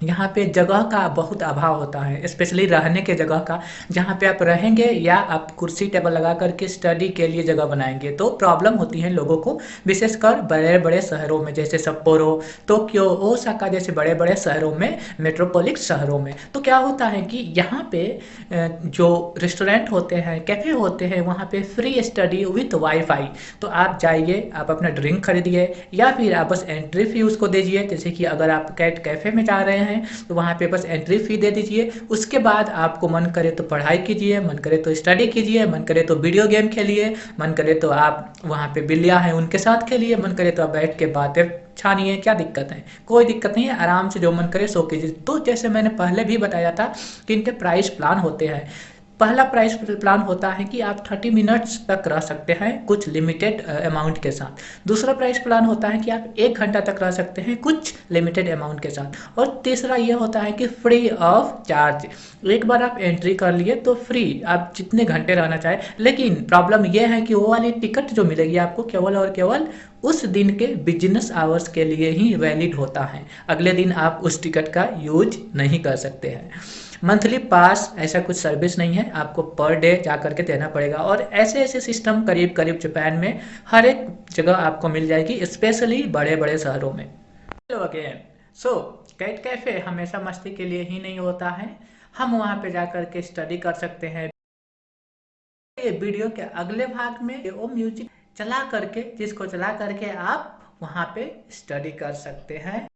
यहाँ पे जगह का बहुत अभाव होता है, स्पेशली रहने के जगह का, जहाँ पे आप रहेंगे या आप कुर्सी टेबल लगा करके स्टडी के लिए जगह बनाएंगे तो प्रॉब्लम होती है लोगों को, विशेषकर बड़े बड़े शहरों में जैसे सप्पोरो, टोक्यो, ओसाका जैसे बड़े बड़े शहरों में, मेट्रोपोलिस शहरों में। तो क्या होता है कि यहाँ पे जो रेस्टोरेंट होते हैं, कैफ़े होते हैं, वहाँ पे फ्री स्टडी विथ वाईफाई। तो आप जाइए, आप अपना ड्रिंक खरीदिए या फिर आप बस एंट्री फी उसको दीजिए। जैसे कि अगर आप कैट कैफ़े में जा रहे हैं हैं तो वहाँ पे बस एंट्री फी दे दीजिए। उसके बाद आपको मन करे तो पढ़ाई कीजिए, मन करे तो स्टडी कीजिए, मन करे तो वीडियो गेम खेलिए, मन करे तो आप वहाँ पे बिल्लियाँ हैं उनके साथ खेलिए, मन करे तो आप बैठ के बातें छानिए। क्या दिक्कत है? कोई दिक्कत नहीं है, आराम से जो मन करे सो कीजिए। तो जैसे मैंने पहले भी बताया था कि इनके प्राइस प्लान होते हैं। पहला प्राइस प्लान होता है कि आप 30 मिनट्स तक रह सकते हैं कुछ लिमिटेड अमाउंट के साथ। दूसरा प्राइस प्लान होता है कि आप 1 घंटा तक रह सकते हैं कुछ लिमिटेड अमाउंट के साथ। और तीसरा ये होता है कि फ्री ऑफ चार्ज। एक बार आप एंट्री कर लिए तो फ्री, आप जितने घंटे रहना चाहें। लेकिन प्रॉब्लम यह है कि वो वाली टिकट जो मिलेगी आपको केवल और केवल उस दिन के बिजनेस आवर्स के लिए ही वैलिड होता है। अगले दिन आप उस टिकट का यूज नहीं कर सकते हैं। मंथली पास ऐसा कुछ सर्विस नहीं है, आपको पर डे जा करके देना पड़ेगा। और ऐसे ऐसे सिस्टम करीब करीब जापान में हर एक जगह आपको मिल जाएगी, स्पेशली बड़े बड़े शहरों में। Hello again. So cat cafe हमेशा मस्ती के लिए ही नहीं होता है, हम वहाँ पे जा करके स्टडी कर सकते हैं। ये वीडियो के अगले भाग में वो म्यूजिक चला करके, जिसको चला करके आप वहाँ पे स्टडी कर सकते हैं।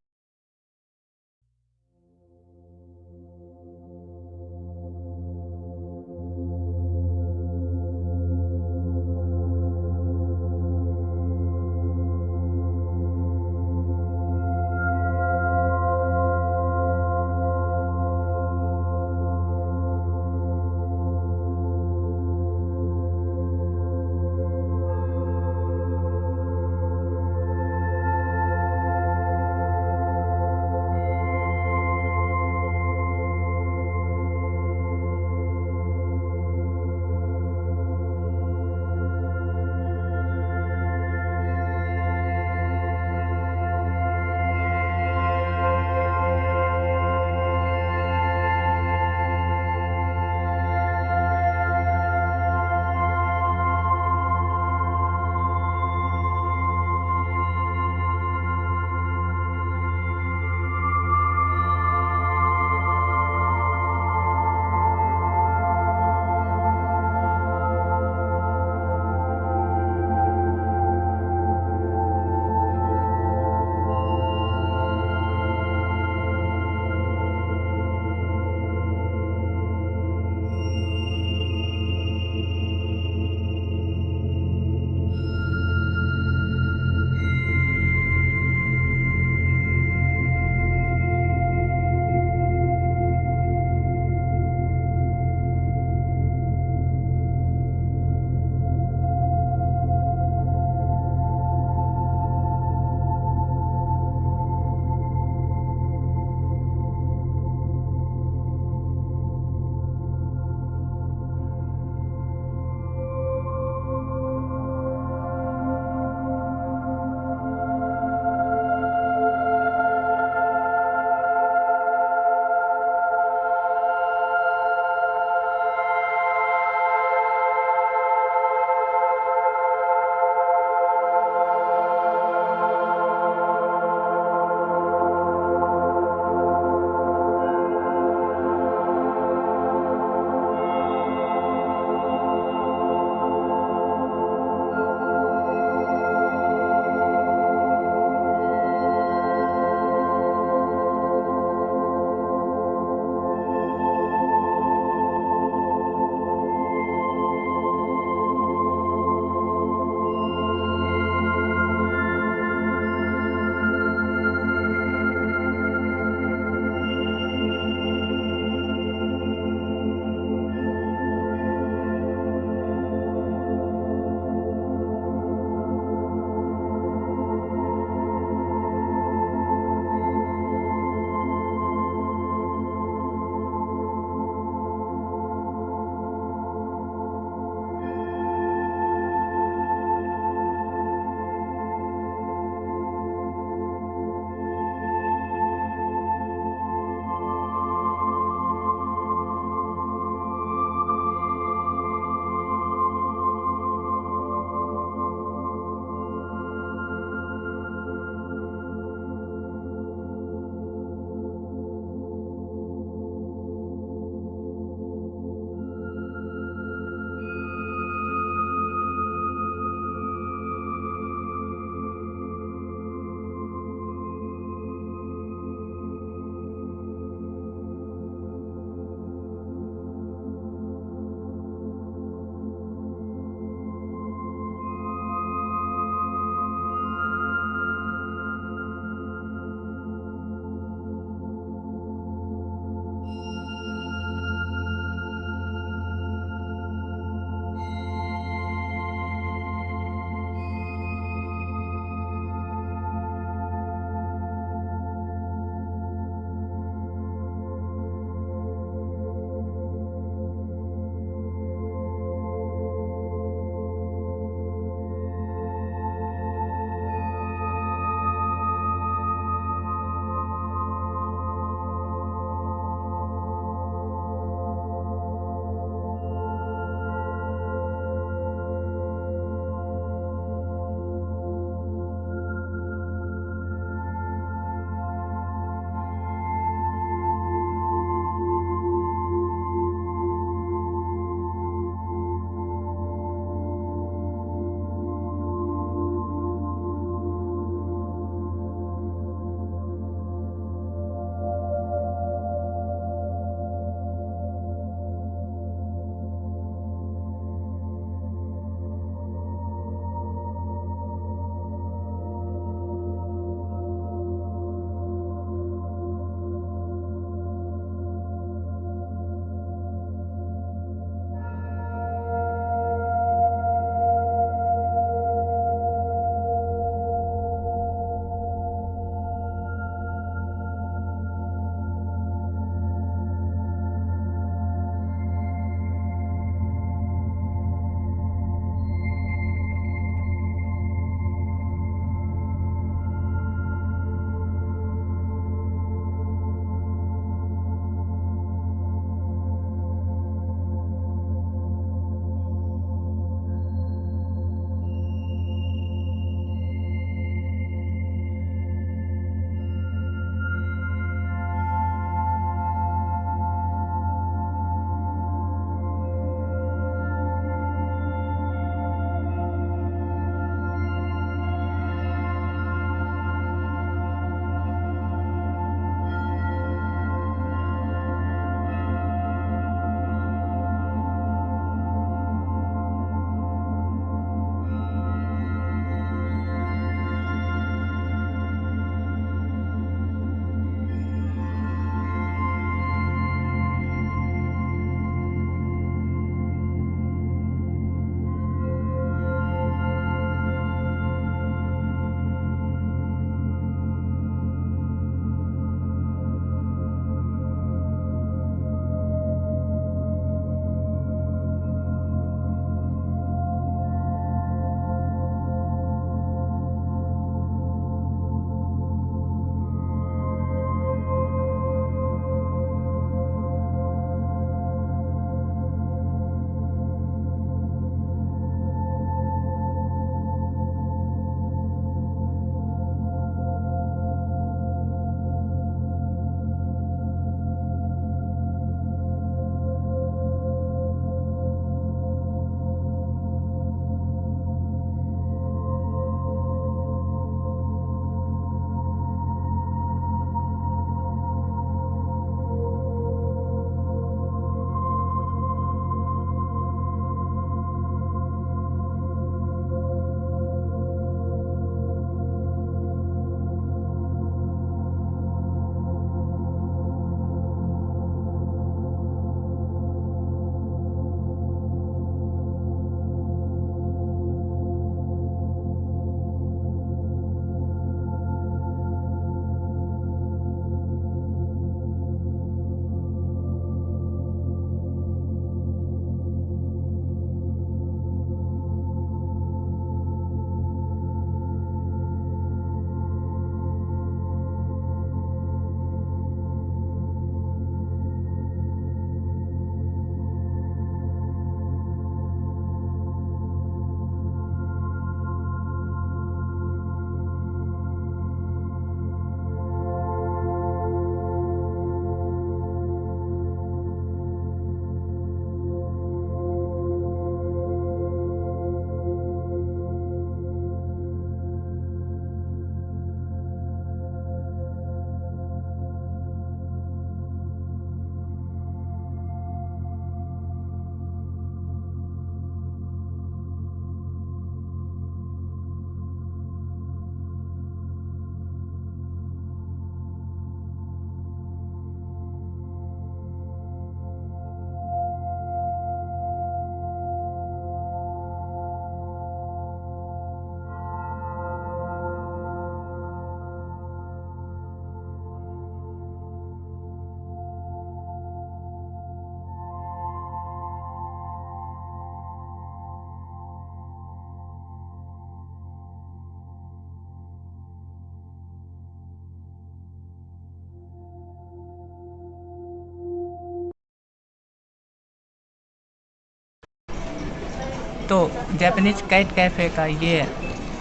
तो जापानीज कैट कैफ़े का ये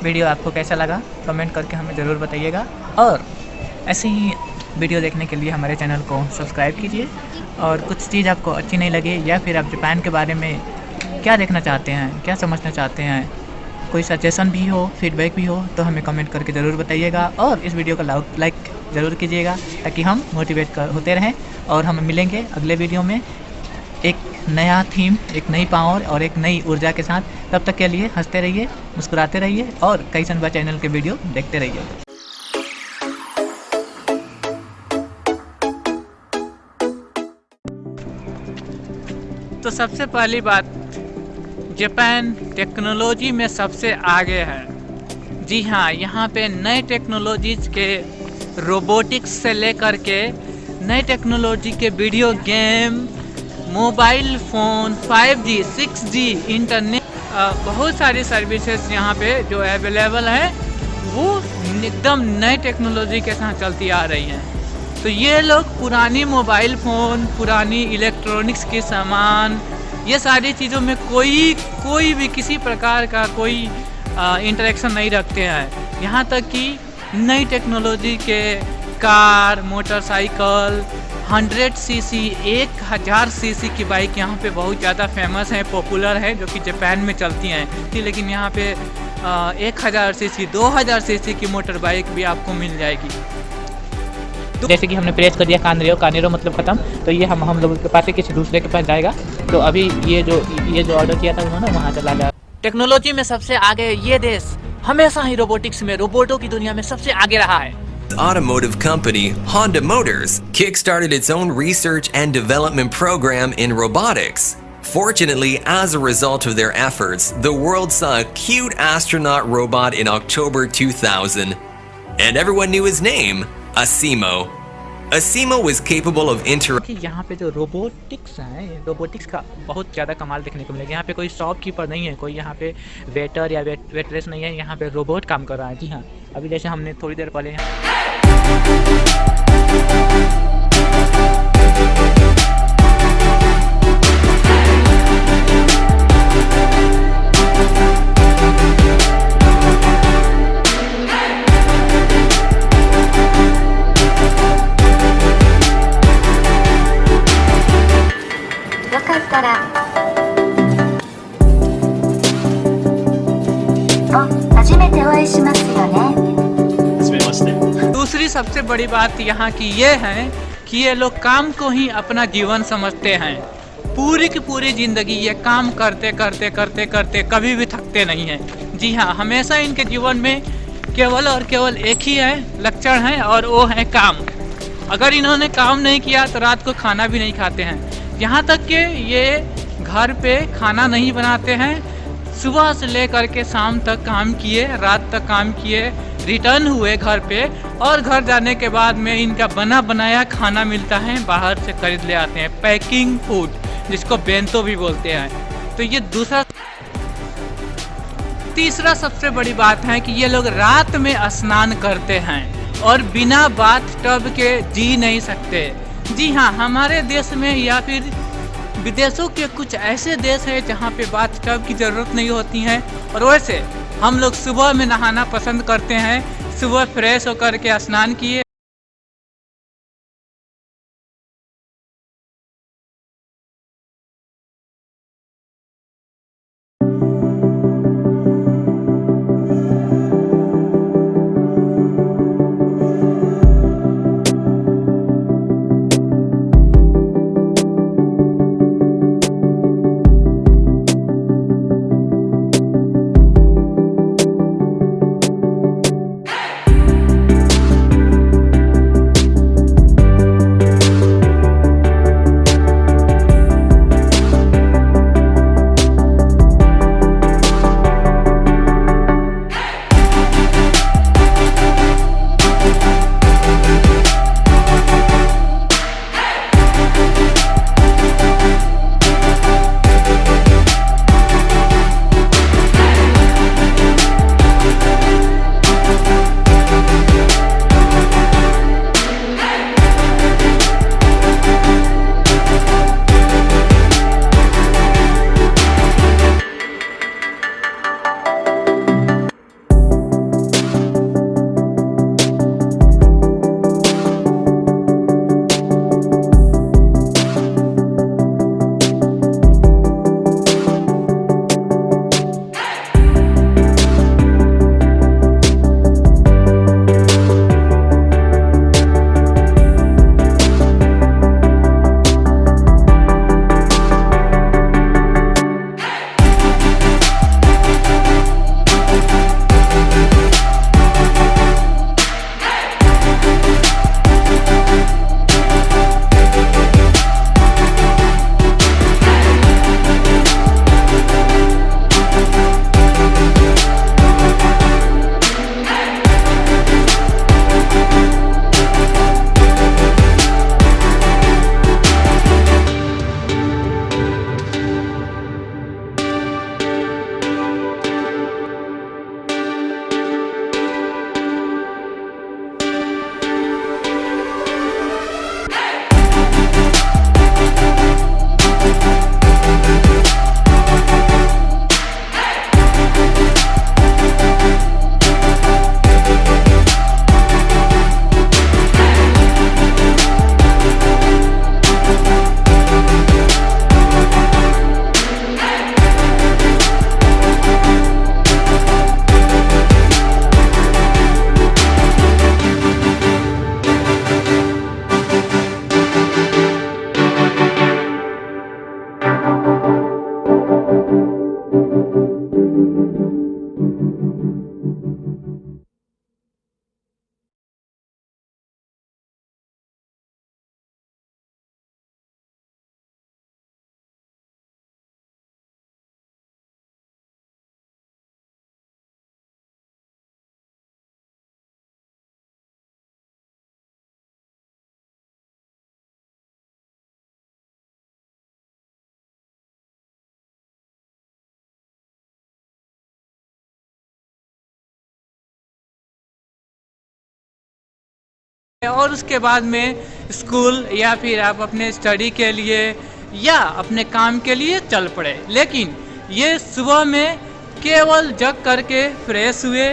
वीडियो आपको कैसा लगा कमेंट करके हमें ज़रूर बताइएगा, और ऐसे ही वीडियो देखने के लिए हमारे चैनल को सब्सक्राइब कीजिए। और कुछ चीज़ आपको अच्छी नहीं लगे या फिर आप जापान के बारे में क्या देखना चाहते हैं, क्या समझना चाहते हैं, कोई सजेशन भी हो, फीडबैक भी हो, तो हमें कमेंट करके ज़रूर बताइएगा। और इस वीडियो को लाइक ज़रूर कीजिएगा ताकि हम मोटिवेट होते रहें। और हम मिलेंगे अगले वीडियो में एक नया थीम, एक नई पावर और एक नई ऊर्जा के साथ। तब तक के लिए हंसते रहिए, मुस्कुराते रहिए और कई संभा चैनल के वीडियो देखते रहिए। तो सबसे पहली बात, जापान टेक्नोलॉजी में सबसे आगे है। जी हाँ, यहाँ पे नए टेक्नोलॉजीज के रोबोटिक्स से लेकर के नए टेक्नोलॉजी के video game, mobile phone, 5G, 6G, internet, बहुत सारी सर्विसेज यहाँ पे जो अवेलेबल है वो एकदम नए टेक्नोलॉजी के साथ चलती आ रही हैं। तो ये लोग पुरानी मोबाइल फ़ोन, पुरानी इलेक्ट्रॉनिक्स के सामान, ये सारी चीज़ों में कोई भी किसी प्रकार का कोई इंटरेक्शन नहीं रखते हैं। यहाँ तक कि नई टेक्नोलॉजी के कार, मोटरसाइकिल, 100 सीसी, 1000 सीसी की बाइक यहाँ पे बहुत ज़्यादा फेमस है, पॉपुलर है, जो कि जापान में चलती हैं। लेकिन यहाँ पे 1000 सीसी, 2000 सीसी की मोटर बाइक भी आपको मिल जाएगी। जैसे कि हमने प्रेस कर दिया कानेरो मतलब ख़त्म, तो ये हम लोगों के पास किसी दूसरे के पास जाएगा। तो अभी ये जो ऑर्डर किया था उन्होंने वहाँ चला गया। टेक्नोलॉजी में सबसे आगे ये देश हमेशा ही रोबोटिक्स में, रोबोटों की दुनिया में सबसे आगे रहा है। Automotive company Honda Motors kickstarted its own research and development program in robotics. Fortunately, as a result of their efforts, the world saw a cute astronaut robot in October 2000, and everyone knew his name, Asimo. Asimo was capable of कि यहाँ पे जो robotics हैं, robotics का बहुत ज़्यादा कमाल देखने को मिलेगा। यहाँ पे कोई शॉपकीपर नहीं है, कोई यहाँ पे वेटर या वेटरेस नहीं है, यहाँ पे रोबोट काम कर रहा है। जी हाँ, अभी जैसे हमने थोड़ी देर पहले दूसरी सबसे बड़ी बात यहाँ की ये है कि ये लोग काम को ही अपना जीवन समझते हैं। पूरी की पूरी ज़िंदगी ये काम करते करते करते करते कभी भी थकते नहीं हैं। जी हाँ, हमेशा इनके जीवन में केवल और केवल एक ही है लक्षण है, और वो है काम। अगर इन्होंने काम नहीं किया तो रात को खाना भी नहीं खाते हैं। यहाँ तक कि ये घर पे खाना नहीं बनाते हैं, सुबह से लेकर के शाम तक काम किए, रात तक काम किए, रिटर्न हुए घर पे, और घर जाने के बाद में इनका बना बनाया खाना मिलता है, बाहर से खरीद ले आते हैं, पैकिंग फूड, जिसको बेंतो भी बोलते हैं। तो ये तीसरा सबसे बड़ी बात है कि ये लोग रात में स्नान करते हैं और बिना बाथ टब के जी नहीं सकते। जी हाँ, हमारे देश में या फिर विदेशों के कुछ ऐसे देश हैं जहाँ पे बाथ टब की ज़रूरत नहीं होती है, और वैसे हम लोग सुबह में नहाना पसंद करते हैं। सुबह फ्रेश होकर के स्नान किए, और उसके बाद में स्कूल या फिर आप अपने स्टडी के लिए या अपने काम के लिए चल पड़े। लेकिन ये सुबह में केवल जग करके फ्रेश हुए,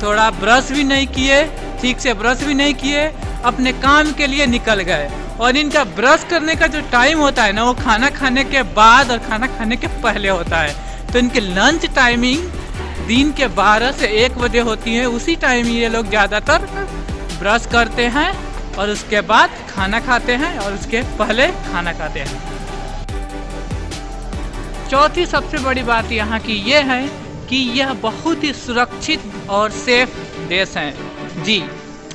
थोड़ा ब्रश भी नहीं किए, ठीक से ब्रश भी नहीं किए, अपने काम के लिए निकल गए। और इनका ब्रश करने का जो टाइम होता है ना, वो खाना खाने के बाद और खाना खाने के पहले होता है। तो इनकी लंच टाइमिंग दिन के 12 से 1 बजे होती है। उसी टाइम ये लोग ज़्यादातर ब्रश करते हैं और उसके बाद खाना खाते हैं और उसके पहले खाना खाते हैं। चौथी सबसे बड़ी बात यहाँ की ये है कि यह बहुत ही सुरक्षित और सेफ देश है। जी,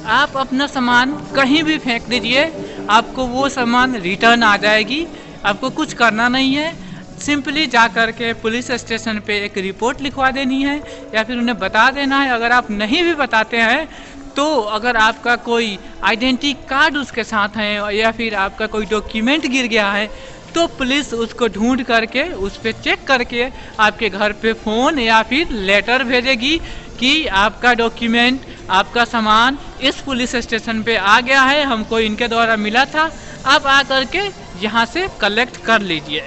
आप अपना सामान कहीं भी फेंक दीजिए, आपको वो सामान रिटर्न आ जाएगी। आपको कुछ करना नहीं है, सिंपली जा कर के पुलिस स्टेशन पे एक रिपोर्ट लिखवा देनी है या फिर उन्हें बता देना है। अगर आप नहीं भी बताते हैं तो अगर आपका कोई आइडेंटिटी कार्ड उसके साथ है या फिर आपका कोई डॉक्यूमेंट गिर गया है तो पुलिस उसको ढूंढ करके उस पर चेक करके आपके घर पे फ़ोन या फिर लेटर भेजेगी कि आपका डॉक्यूमेंट, आपका सामान इस पुलिस स्टेशन पे आ गया है, हमको इनके द्वारा मिला था, आप आ करके यहाँ से कलेक्ट कर लीजिए।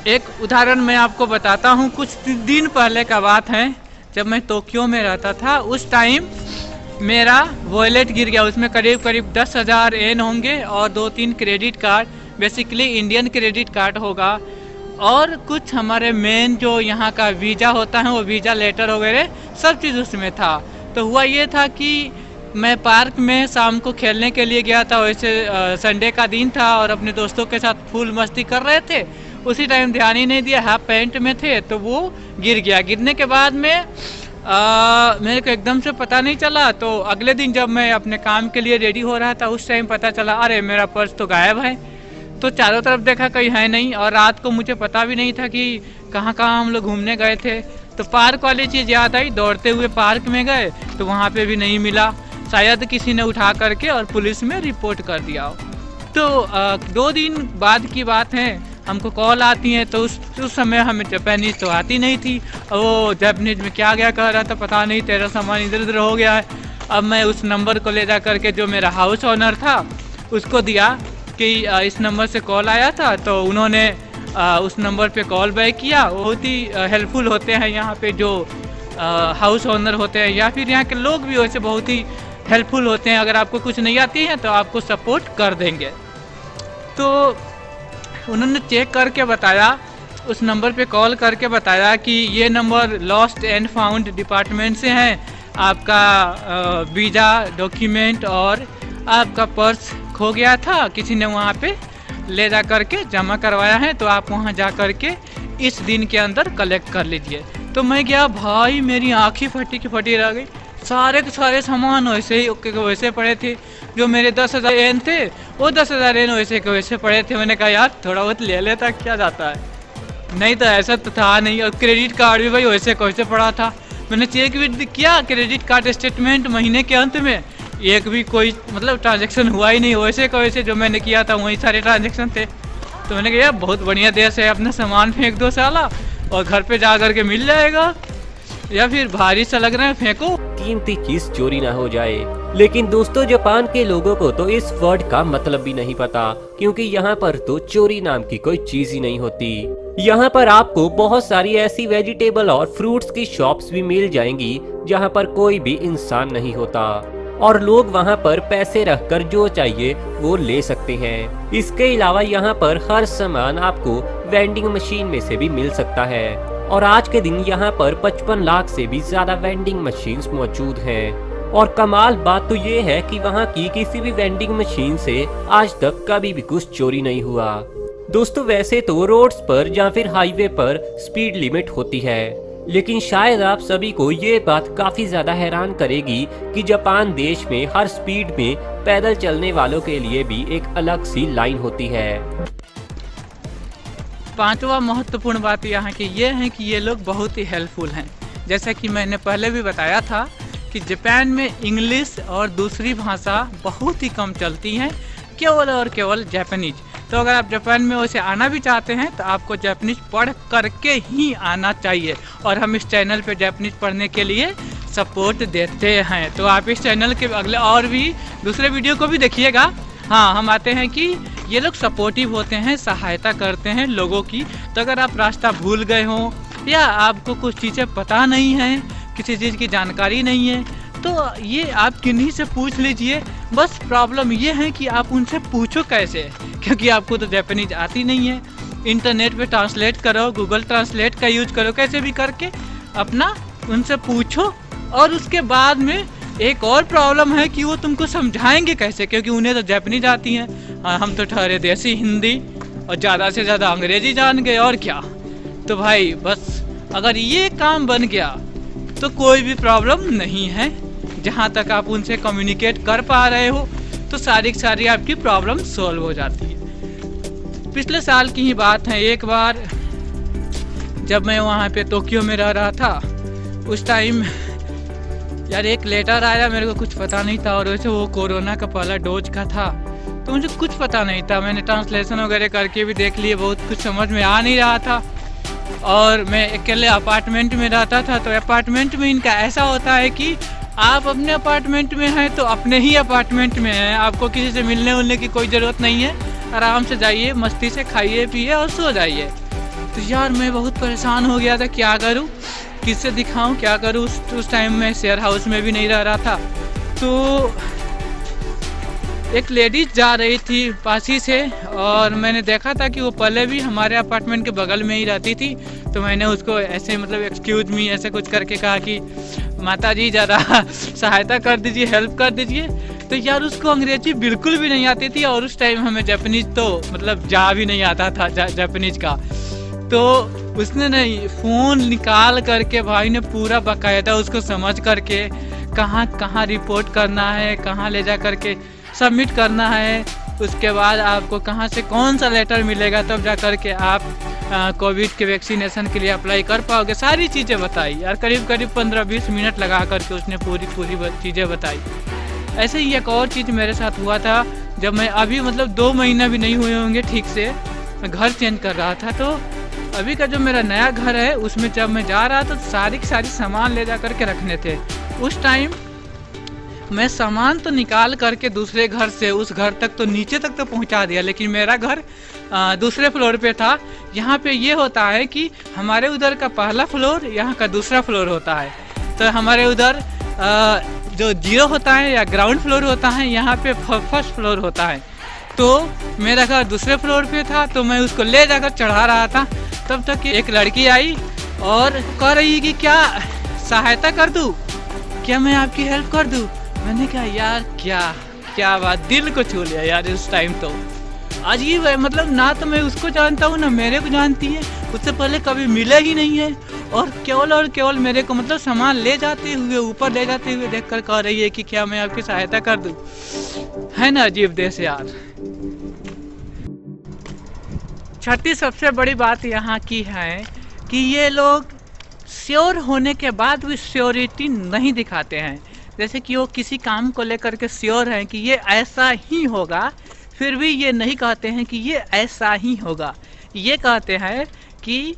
एक उदाहरण मैं आपको बताता हूँ। कुछ दिन पहले का बात है, जब मैं टोक्यो में रहता था, उस टाइम मेरा वॉलेट गिर गया। उसमें करीब करीब 10,000 येन होंगे और 2-3 credit card, basically Indian credit card होगा, और कुछ हमारे मेन जो यहाँ का वीज़ा होता है वो वीज़ा लेटर वगैरह सब चीज़ उसमें था। तो हुआ ये था कि मैं पार्क में शाम को खेलने के लिए गया था। वैसे संडे का दिन था और अपने दोस्तों के साथ फुल मस्ती कर रहे थे। उसी टाइम ध्यान ही नहीं दिया, हाफ पैंट में थे तो वो गिर गया। गिरने के बाद में मेरे को एकदम से पता नहीं चला। तो अगले दिन जब मैं अपने काम के लिए रेडी हो रहा था उस टाइम पता चला, अरे मेरा पर्स तो गायब है। तो चारों तरफ देखा, कहीं है नहीं। और रात को मुझे पता भी नहीं था कि कहाँ कहाँ हम लोग घूमने गए थे। तो पार्क वाली चीज़ याद आई, दौड़ते हुए पार्क में गए तो वहाँ पे भी नहीं मिला। शायद किसी ने उठा करके और पुलिस में रिपोर्ट कर दिया। तो 2 दिन बाद की बात है, हमको कॉल आती है। तो उस समय हमें जापानीज तो आती नहीं थी। वो जापानीज में क्या कह रहा था पता नहीं, तेरा सामान इधर उधर हो गया है। अब मैं उस नंबर को ले जा करके जो मेरा हाउस ओनर था उसको दिया कि इस नंबर से कॉल आया था। तो उन्होंने उस नंबर पे कॉल बैक किया। बहुत ही हेल्पफुल होते हैं यहाँ पे जो हाउस ओनर होते हैं, या फिर यहाँ के लोग भी वैसे बहुत ही हेल्पफुल होते हैं। अगर आपको कुछ नहीं आती है तो आपको सपोर्ट कर देंगे। तो उन्होंने चेक करके बताया, उस नंबर पे कॉल करके बताया कि ये number lost and found department से है। आपका वीज़ा, डॉक्यूमेंट और आपका पर्स खो गया था, किसी ने वहाँ पे ले जा करके जमा करवाया है, तो आप वहाँ जा करके इस दिन के अंदर कलेक्ट कर लीजिए। तो मैं गया, भाई मेरी आँखें फटी की फटी रह गई। सारे के सारे सामान वैसे ही वैसे पड़े थे। जो मेरे 10,000 येन थे वो 10,000 येन वैसे के वैसे पड़े थे। मैंने कहा यार थोड़ा बहुत ले लेता, क्या जाता है, नहीं तो ऐसा तो था नहीं। और क्रेडिट कार्ड भी भाई वैसे कैसे पड़ा था। मैंने चेक भी किया, क्रेडिट कार्ड स्टेटमेंट महीने के अंत में एक भी कोई मतलब ट्रांजैक्शन हुआ ही नहीं। वैसे का वैसे जो मैंने किया था वही सारे ट्रांजैक्शन थे। तो मैंने कहा यार बहुत बढ़िया देश है, अपना सामान फेंक दो साला और घर पे जा करके मिल जाएगा, या फिर भारी सा लग रहा है फेंको, कीमती चीज चोरी ना हो जाए। लेकिन दोस्तों जापान के लोगों को तो इस वर्ड का मतलब भी नहीं पता, क्योंकि यहाँ पर तो चोरी नाम की कोई चीज ही नहीं होती। यहाँ पर आपको बहुत सारी ऐसी वेजिटेबल और फ्रूट्स की शॉप्स भी मिल जाएंगी जहाँ पर कोई भी इंसान नहीं होता और लोग वहाँ पर पैसे रखकर जो चाहिए वो ले सकते हैं। इसके अलावा यहाँ पर हर सामान आपको वेंडिंग मशीन में से भी मिल सकता है और आज के दिन यहाँ पर 55 लाख से भी ज्यादा वेंडिंग मशीन्स मौजूद हैं। और कमाल बात तो ये है कि वहाँ की किसी भी वेंडिंग मशीन से आज तक कभी भी कुछ चोरी नहीं हुआ। दोस्तों वैसे तो रोड्स पर या फिर हाईवे पर स्पीड लिमिट होती है, लेकिन शायद आप सभी को ये बात काफी ज्यादा हैरान करेगी कि जापान देश में हर स्पीड में पैदल चलने वालों के लिए भी एक अलग सी लाइन होती है। 5वां महत्वपूर्ण बात यहाँ की ये है कि ये लोग बहुत ही हेल्पफुल हैं। जैसा कि मैंने पहले भी बताया था कि जापान में इंग्लिश और दूसरी भाषा बहुत ही कम चलती हैं, केवल और केवल जापानीज। तो अगर आप जापान में वैसे आना भी चाहते हैं तो आपको जापानीज पढ़ करके ही आना चाहिए। और हम इस चैनल पे जापानीज पढ़ने के लिए सपोर्ट देते हैं। तो आप इस चैनल के अगले और भी दूसरे वीडियो को भी देखिएगा। हाँ, हम आते हैं कि ये लोग सपोर्टिव होते हैं, सहायता करते हैं लोगों की। तो अगर आप रास्ता भूल गए हो या आपको कुछ चीज़ें पता नहीं हैं, किसी चीज़ की जानकारी नहीं है, तो ये आप किन्हीं से पूछ लीजिए। बस प्रॉब्लम ये है कि आप उनसे पूछो कैसे, क्योंकि आपको तो जापानीज आती नहीं है। इंटरनेट पे ट्रांसलेट करो, गूगल ट्रांसलेट का यूज करो, कैसे भी करके अपना उनसे पूछो। और उसके बाद में एक और प्रॉब्लम है कि वो तुमको समझाएंगे कैसे, क्योंकि उन्हें तो जापानीज आती है, हम तो ठहरे देसी हिंदी और ज़्यादा से ज़्यादा अंग्रेजी जान गए और क्या। तो भाई बस अगर ये काम बन गया तो कोई भी प्रॉब्लम नहीं है। जहाँ तक आप उनसे कम्युनिकेट कर पा रहे हो तो सारी की सारी आपकी प्रॉब्लम सॉल्व हो जाती है। पिछले साल की ही बात है, एक बार जब मैं वहाँ पे टोक्यो में रह रहा था, उस टाइम यार एक लेटर आया, मेरे को कुछ पता नहीं था, और वैसे वो कोरोना का पहला डोज का था, तो मुझे कुछ पता नहीं था। मैंने ट्रांसलेशन वगैरह करके भी देख लिए, बहुत कुछ समझ में आ नहीं रहा था। और मैं अकेले अपार्टमेंट में रहता था। तो अपार्टमेंट में इनका ऐसा होता है कि आप अपने अपार्टमेंट में हैं तो अपने ही अपार्टमेंट में हैं, आपको किसी से मिलने उलने की कोई ज़रूरत नहीं है। आराम से जाइए, मस्ती से खाइए पिए और सो जाइए। तो यार मैं बहुत परेशान हो गया था, क्या करूँ, किससे दिखाऊं, क्या करूँ। उस टाइम में शेयर हाउस में भी नहीं रह रहा था। तो एक लेडीज जा रही थी पासी से, और मैंने देखा था कि वो पहले भी हमारे अपार्टमेंट के बगल में ही रहती थी। तो मैंने उसको ऐसे मतलब एक्सक्यूज मी ऐसे कुछ करके कहा कि माता जी ज़रा सहायता कर दीजिए, हेल्प कर दीजिए। तो यार उसको अंग्रेजी बिल्कुल भी नहीं आती थी, और उस टाइम हमें जापानीज तो मतलब जा भी नहीं आता था जापानीज का। तो उसने नहीं, फ़ोन निकाल करके भाई ने पूरा बाकायदा उसको समझ करके कहाँ कहाँ रिपोर्ट करना है, कहाँ ले जा करके सबमिट करना है, उसके बाद आपको कहाँ से कौन सा लेटर मिलेगा, तब जा करके आप कोविड के वैक्सीनेशन के लिए अप्लाई कर पाओगे। सारी चीज़ें बताई यार, करीब करीब 15-20 मिनट लगा करके उसने पूरी चीज़ें बताई। ऐसे ही एक और चीज़ मेरे साथ हुआ था, जब मैं अभी मतलब 2 महीना भी नहीं हुए होंगे ठीक से, मैं घर चेंज कर रहा था। तो अभी का जो मेरा नया घर है उसमें जब मैं जा रहा था तो सारी की सारी सामान ले जा करके रखने थे। उस टाइम मैं सामान तो निकाल करके दूसरे घर से उस घर तक तो नीचे तक तो पहुंचा दिया, लेकिन मेरा घर दूसरे फ्लोर पे था। यहाँ पे ये होता है कि हमारे उधर का पहला फ्लोर, यहाँ का दूसरा फ्लोर होता है। तो हमारे उधर जो 0 होता है या ग्राउंड फ्लोर होता है, यहाँ पे फर्स्ट फ्लोर होता है। तो मेरा घर दूसरे फ्लोर पे था, तो मैं उसको ले जाकर चढ़ा रहा था। तब तक एक लड़की आई और कह रही कि क्या सहायता कर दूँ, क्या मैं आपकी हेल्प कर दूँ। मैंने कहा यार क्या बात, दिल को छू लिया यार इस टाइम। तो अजीब है, मतलब ना तो मैं उसको जानता हूँ ना मेरे को जानती है, उससे पहले कभी मिले ही नहीं है, और केवल मेरे को मतलब सामान ले जाते हुए, ऊपर ले जाते हुए देखकर कह रही है कि क्या मैं आपकी सहायता कर दूँ। है ना अजीब देश यार। छठी सबसे बड़ी बात यहाँ की है कि ये लोग श्योर होने के बाद भी श्योरिटी नहीं दिखाते हैं। जैसे कि वो किसी काम को लेकर के श्योर हैं कि ये ऐसा ही होगा, फिर भी ये नहीं कहते हैं कि ये ऐसा ही होगा। ये कहते हैं कि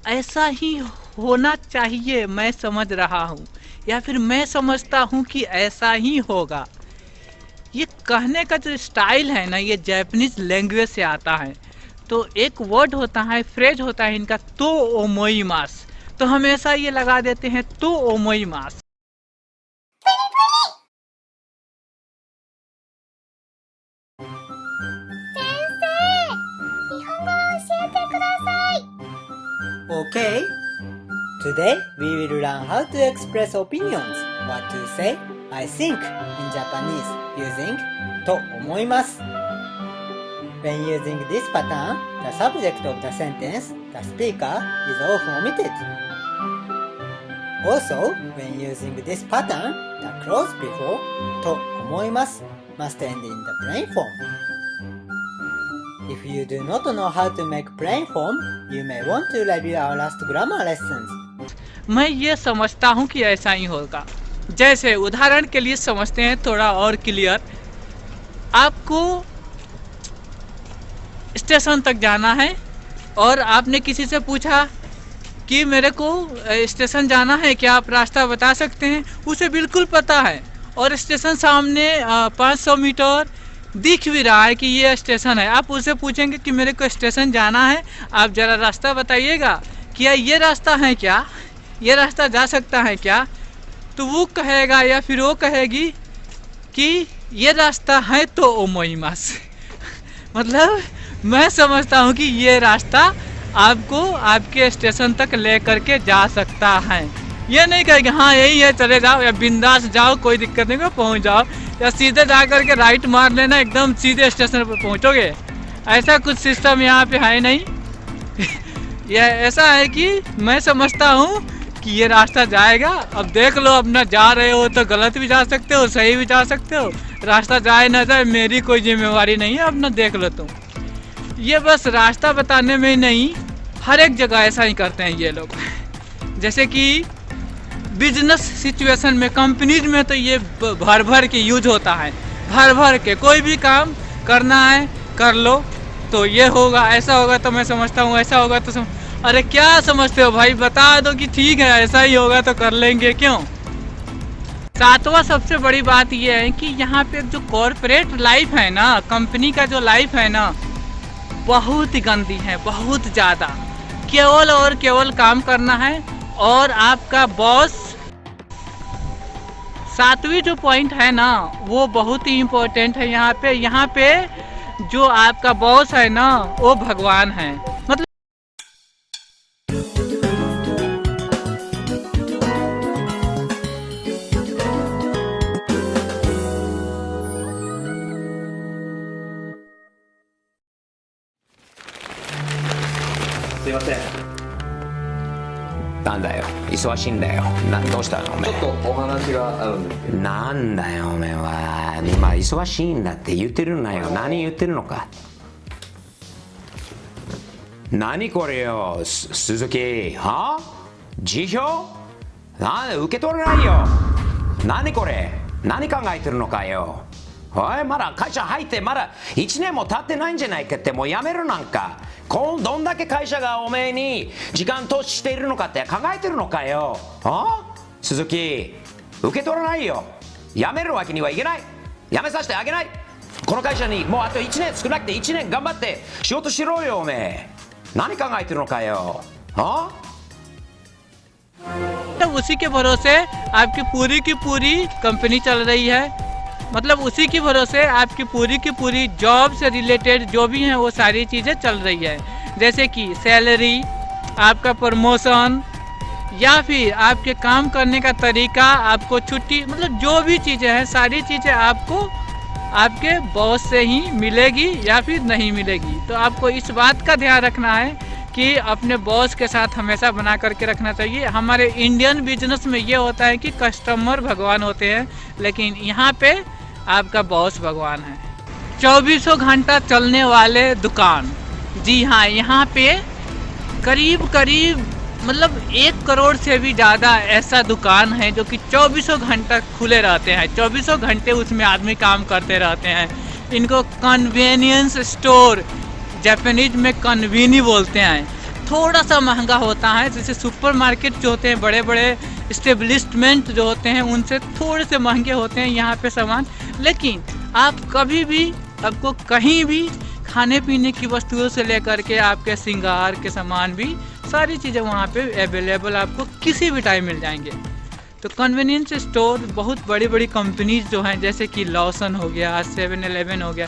ऐसा ही होना चाहिए, मैं समझ रहा हूँ, या फिर मैं समझता हूँ कि ऐसा ही होगा। ये कहने का जो स्टाइल है ना, ये जापानीज लैंग्वेज से आता है। तो एक वर्ड होता है, फ्रेज होता है इनका, तो ओमोइमास, तो हमेशा ये लगा देते हैं तो ओमोइमास। Okay. Today we will learn how to express opinions. What to say, I think in Japanese using と思います. When using this pattern, the subject of the sentence, the speaker, is often omitted. Also, when using this pattern, the clause before と思います must end in the plain form. If you do not know how to make plain form, you may want to review our last grammar lessons. मैं ये समझता हूँ कि ऐसा ही होगा। जैसे उदाहरण के लिए समझते हैं थोड़ा और क्लियर। आपको स्टेशन तक जाना है और आपने किसी से पूछा कि मेरे को स्टेशन जाना है, क्या आप रास्ता बता सकते हैं? उसे बिल्कुल पता है और स्टेशन सामने 500 मीटर दिख भी रहा है कि ये स्टेशन है। आप उससे पूछेंगे कि मेरे को स्टेशन जाना है, आप ज़रा रास्ता बताइएगा, क्या ये रास्ता है, क्या ये रास्ता जा सकता है क्या? तो वो कहेगा या फिर वो कहेगी कि ये रास्ता है तो ओमोइमास। मतलब मैं समझता हूँ कि ये रास्ता आपको आपके स्टेशन तक ले करके जा सकता है। ये नहीं कहेगा हाँ यही है चले जाओ या बिंदास जाओ कोई दिक्कत नहीं, पहुँच जाओ, या सीधे जा करके राइट मार लेना एकदम सीधे स्टेशन पर पहुँचोगे। ऐसा कुछ सिस्टम यहाँ पे है नहीं। यह ऐसा है कि मैं समझता हूँ कि ये रास्ता जाएगा। अब देख लो, अपना जा रहे हो तो गलत भी जा सकते हो, सही भी जा सकते हो। रास्ता जाए ना जाए मेरी कोई जिम्मेवारी नहीं है, अपना देख लो तुम। ये बस रास्ता बताने में ही नहीं, हर एक जगह ऐसा ही करते हैं ये लोग। जैसे कि बिजनेस सिचुएशन में, कंपनीज में तो ये भर भर के यूज होता है। भर भर के कोई भी काम करना है कर लो, तो ये होगा, ऐसा होगा तो मैं समझता हूँ, ऐसा होगा तो अरे क्या समझते हो भाई, बता दो कि ठीक है ऐसा ही होगा तो कर लेंगे, क्यों? सातवां सबसे बड़ी बात ये है कि यहाँ पे जो कॉरपोरेट लाइफ है ना, कंपनी का जो लाइफ है ना, बहुत ही गंदी है, बहुत ज़्यादा। केवल और केवल काम करना है और आपका बॉस। सातवीं जो पॉइंट है ना वो बहुत ही इम्पोर्टेंट है यहाँ पे। यहाँ पे जो आपका बॉस है ना वो भगवान है। मतलबなんだよ忙しいんだよどうしたのおめえちょっとお話があるんですけどなんだよおめえは今忙しいんだって言ってるなよ何言ってるのか何これよ鈴木は辞表なんで受け取れないよ何これ何考えてるのかよおいまだ会社入ってまだ1年も経ってないんじゃないかってもうやめるなんかどんだけ会社がおめえに時間投資しているのかって考えてるのかよ鈴木受け取らないよやめるわけにはいけないやめさせてあげないこの会社にもうあと1年少なくて1年頑張って仕事しろよおめえ何考えてるのかよउसी के भरोसे आपकी पूरी की पूरी कंपनी चल रही है। मतलब उसी के भरोसे आपकी पूरी की पूरी जॉब से रिलेटेड जो भी हैं वो सारी चीज़ें चल रही है। जैसे कि सैलरी, आपका प्रमोशन या फिर आपके काम करने का तरीका, आपको छुट्टी, मतलब जो भी चीज़ें हैं सारी चीज़ें आपको आपके बॉस से ही मिलेगी या फिर नहीं मिलेगी। तो आपको इस बात का ध्यान रखना है कि अपने बॉस के साथ हमेशा बना करके रखना चाहिए। हमारे इंडियन बिजनेस में ये होता है कि कस्टमर भगवान होते हैं, लेकिन यहाँ पे आपका बॉस भगवान है। 24 घंटा चलने वाले दुकान, जी हाँ, यहाँ पे करीब मतलब 1 करोड़ से भी ज़्यादा ऐसा दुकान है जो कि 24 घंटा खुले रहते हैं। 24 घंटे उसमें आदमी काम करते रहते हैं। इनको कन्वीनियंस स्टोर, जापानीज में कन्वीनी बोलते हैं। थोड़ा सा महंगा होता है, जैसे सुपरमार्केट जो होते हैं, बड़े बड़े इस्टेब्लिशमेंट जो होते हैं उनसे थोड़े से महंगे होते हैं यहाँ पे सामान। लेकिन आप कभी भी, आपको कहीं भी खाने पीने की वस्तुओं से लेकर के आपके श्रृंगार के सामान भी, सारी चीज़ें वहाँ पे अवेलेबल आपको किसी भी टाइम मिल जाएंगे। तो कन्वीनियंस स्टोर बहुत बड़ी बड़ी कंपनीज जो हैं, जैसे कि लॉसन हो गया, 7-Eleven हो गया।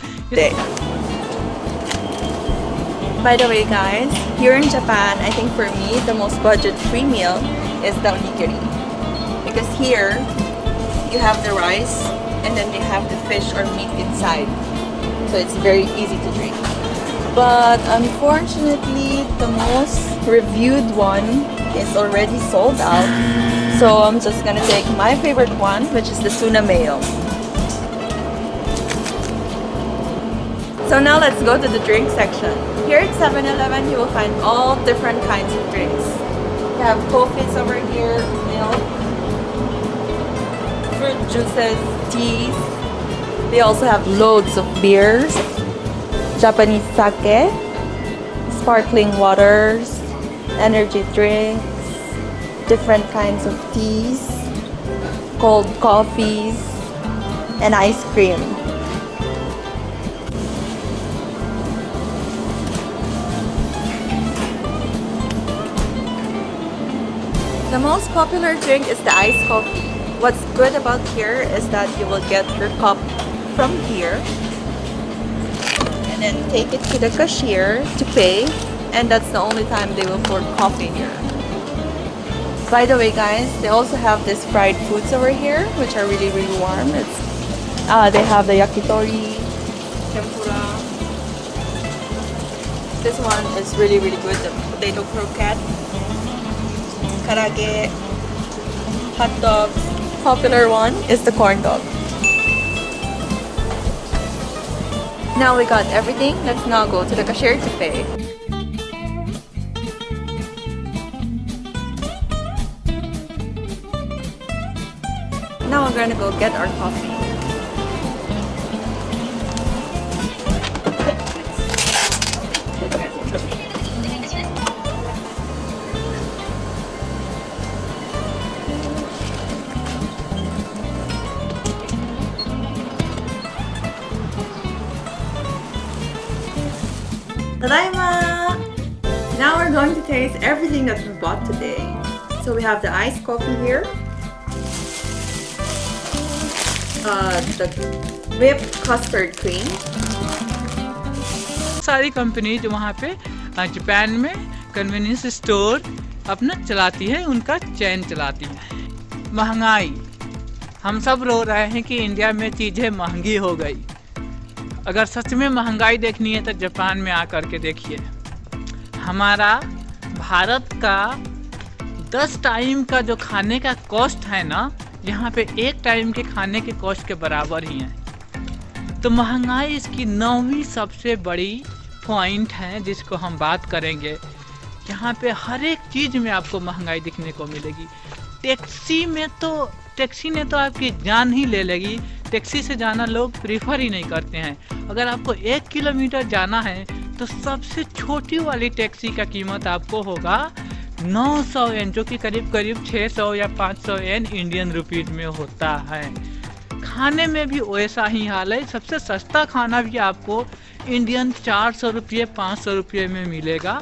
By the way guys, here in Japan, I think for me the most budget-free meal is the onigiri. Because here, you have the rice and then they have the fish or meat inside. So it's very easy to drink. But unfortunately, the most reviewed one is already sold out. So I'm just gonna take my favorite one, which is the tuna mayo. So now let's go to the drink section. Here at 7-Eleven, you will find all different kinds of drinks. You have coffees over here, milk, fruit juices, teas. They also have loads of beers, Japanese sake, sparkling waters, energy drinks, different kinds of teas, cold coffees, and ice cream. The most popular drink is the iced coffee. What's good about here is that you will get your cup from here and then take it to the cashier to pay, and that's the only time they will pour coffee here. By the way guys, they also have this fried foods over here which are really warm. They have the yakitori, tempura. This one is really good, the potato croquette, karage, hot dogs. Popular one is the corn dog. Now we got everything, let's now go to the cashier to pay. Now we're gonna go get our coffee. Tadaima! Now we're going to taste everything that we bought today. So we have the iced coffee here, the whipped custard cream. सारी company जो वहाँ पे Japan में convenience store अपना चलाती है, उनका चैन चलाती है। महंगाई, हम सब रो रहे हैं कि इंडिया में चीज़ें महंगी हो गई। अगर सच में महंगाई देखनी है तो जापान में आकर के देखिए। हमारा भारत का 10 टाइम का जो खाने का कॉस्ट है ना, यहाँ पे एक टाइम के खाने के कॉस्ट के बराबर ही है। तो महंगाई इसकी 9वीं सबसे बड़ी पॉइंट है जिसको हम बात करेंगे। यहाँ पे हर एक चीज़ में आपको महंगाई दिखने को मिलेगी। टैक्सी ने तो आपकी जान ही ले लेगी। टैक्सी से जाना लोग प्रीफर ही नहीं करते हैं। अगर आपको 1 किलोमीटर जाना है तो सबसे छोटी वाली टैक्सी का कीमत आपको होगा 900 येन, जो कि करीब 600 या 500 येन इंडियन रुपीज़ में होता है। खाने में भी वैसा ही हाल है। सबसे सस्ता खाना भी आपको इंडियन 400 रुपये 500 रुपये में मिलेगा।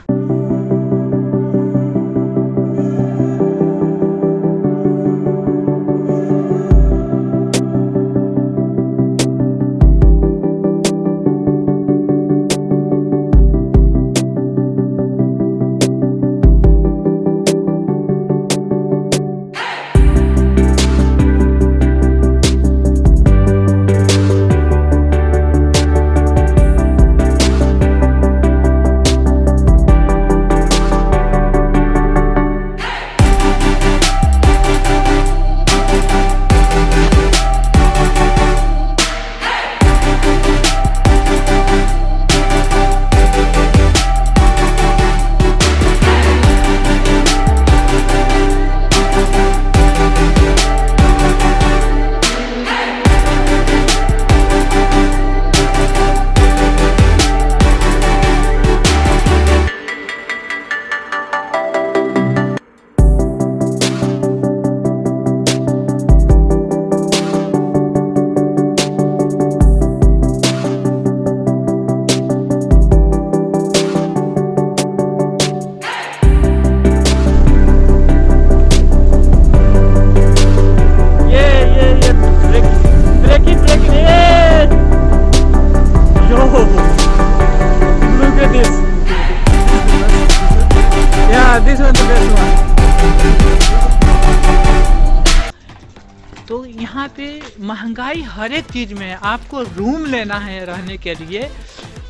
तो यहाँ पे महंगाई हर एक चीज़ में है। आपको रूम लेना है रहने के लिए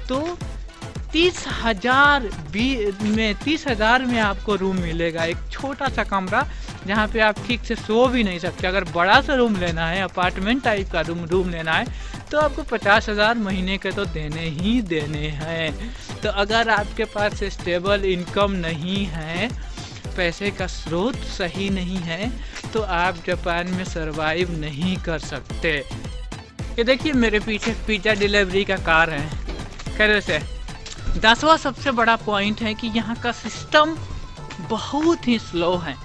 तो 30,000 में आपको रूम मिलेगा। एक छोटा सा कमरा जहाँ पे आप ठीक से सो भी नहीं सकते। अगर बड़ा सा रूम लेना है, अपार्टमेंट टाइप का रूम लेना है तो आपको 50,000 महीने के तो देने ही देने हैं। तो अगर आपके पास स्टेबल इनकम नहीं है, पैसे का स्रोत सही नहीं है, तो आप जापान में सरवाइव नहीं कर सकते। ये देखिए मेरे पीछे पिज़्ज़ा डिलीवरी का कार है। खैर से 10वां सबसे बड़ा पॉइंट है कि यहाँ का सिस्टम बहुत ही स्लो हैं।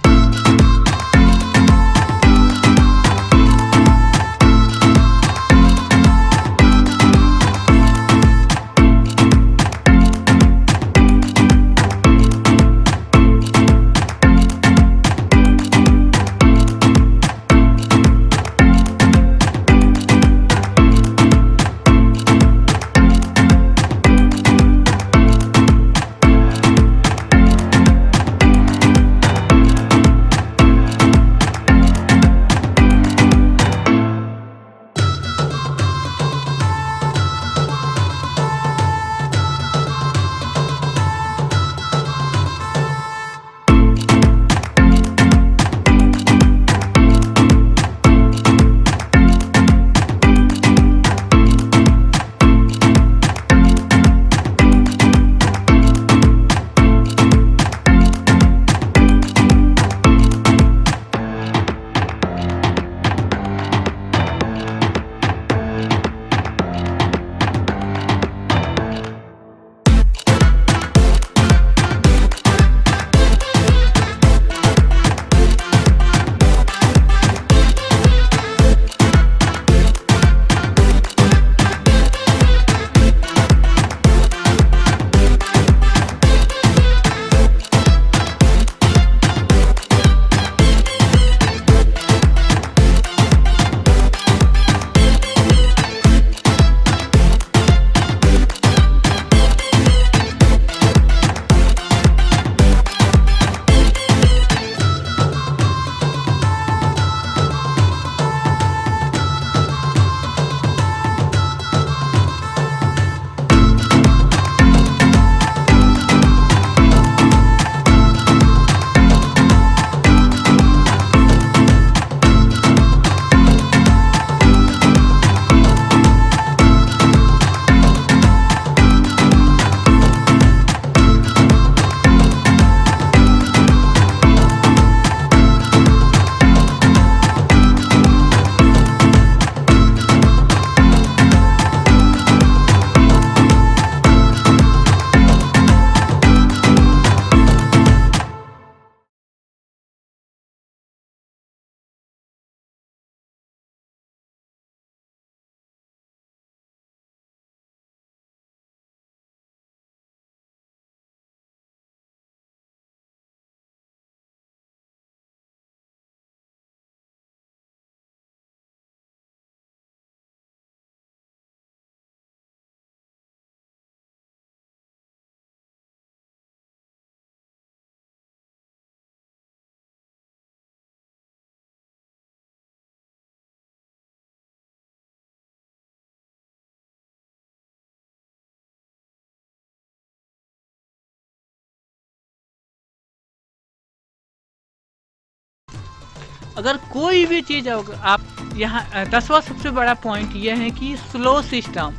अगर कोई भी चीज़ आप यहाँ 10वां सबसे बड़ा पॉइंट ये है कि स्लो सिस्टम,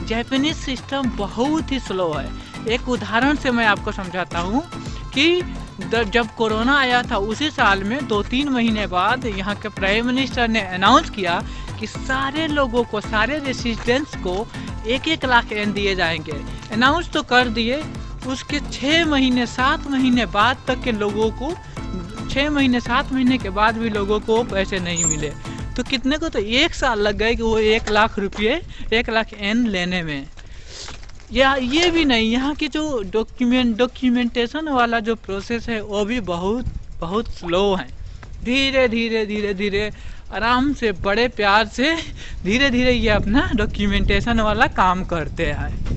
जापानीज सिस्टम बहुत ही स्लो है। एक उदाहरण से मैं आपको समझाता हूँ कि जब कोरोना आया था उसी साल में 2-3 महीने बाद यहाँ के प्राइम मिनिस्टर ने अनाउंस किया कि सारे लोगों को, सारे रेसिडेंट्स को 1-1 लाख येन दिए जाएंगे। अनाउंस तो कर दिए, उसके 6 महीने 7 महीने बाद तक के लोगों को 6 महीने 7 महीने के बाद भी लोगों को पैसे नहीं मिले। तो कितने को तो 1 साल लग गए कि वो 1 लाख रुपये 1 लाख येन लेने में। या ये भी नहीं, यहाँ की जो डॉक्यूमेंटेशन वाला जो प्रोसेस है वो भी बहुत स्लो है। धीरे धीरे आराम से, बड़े प्यार से धीरे धीरे ये अपना डॉक्यूमेंटेशन वाला काम करते हैं।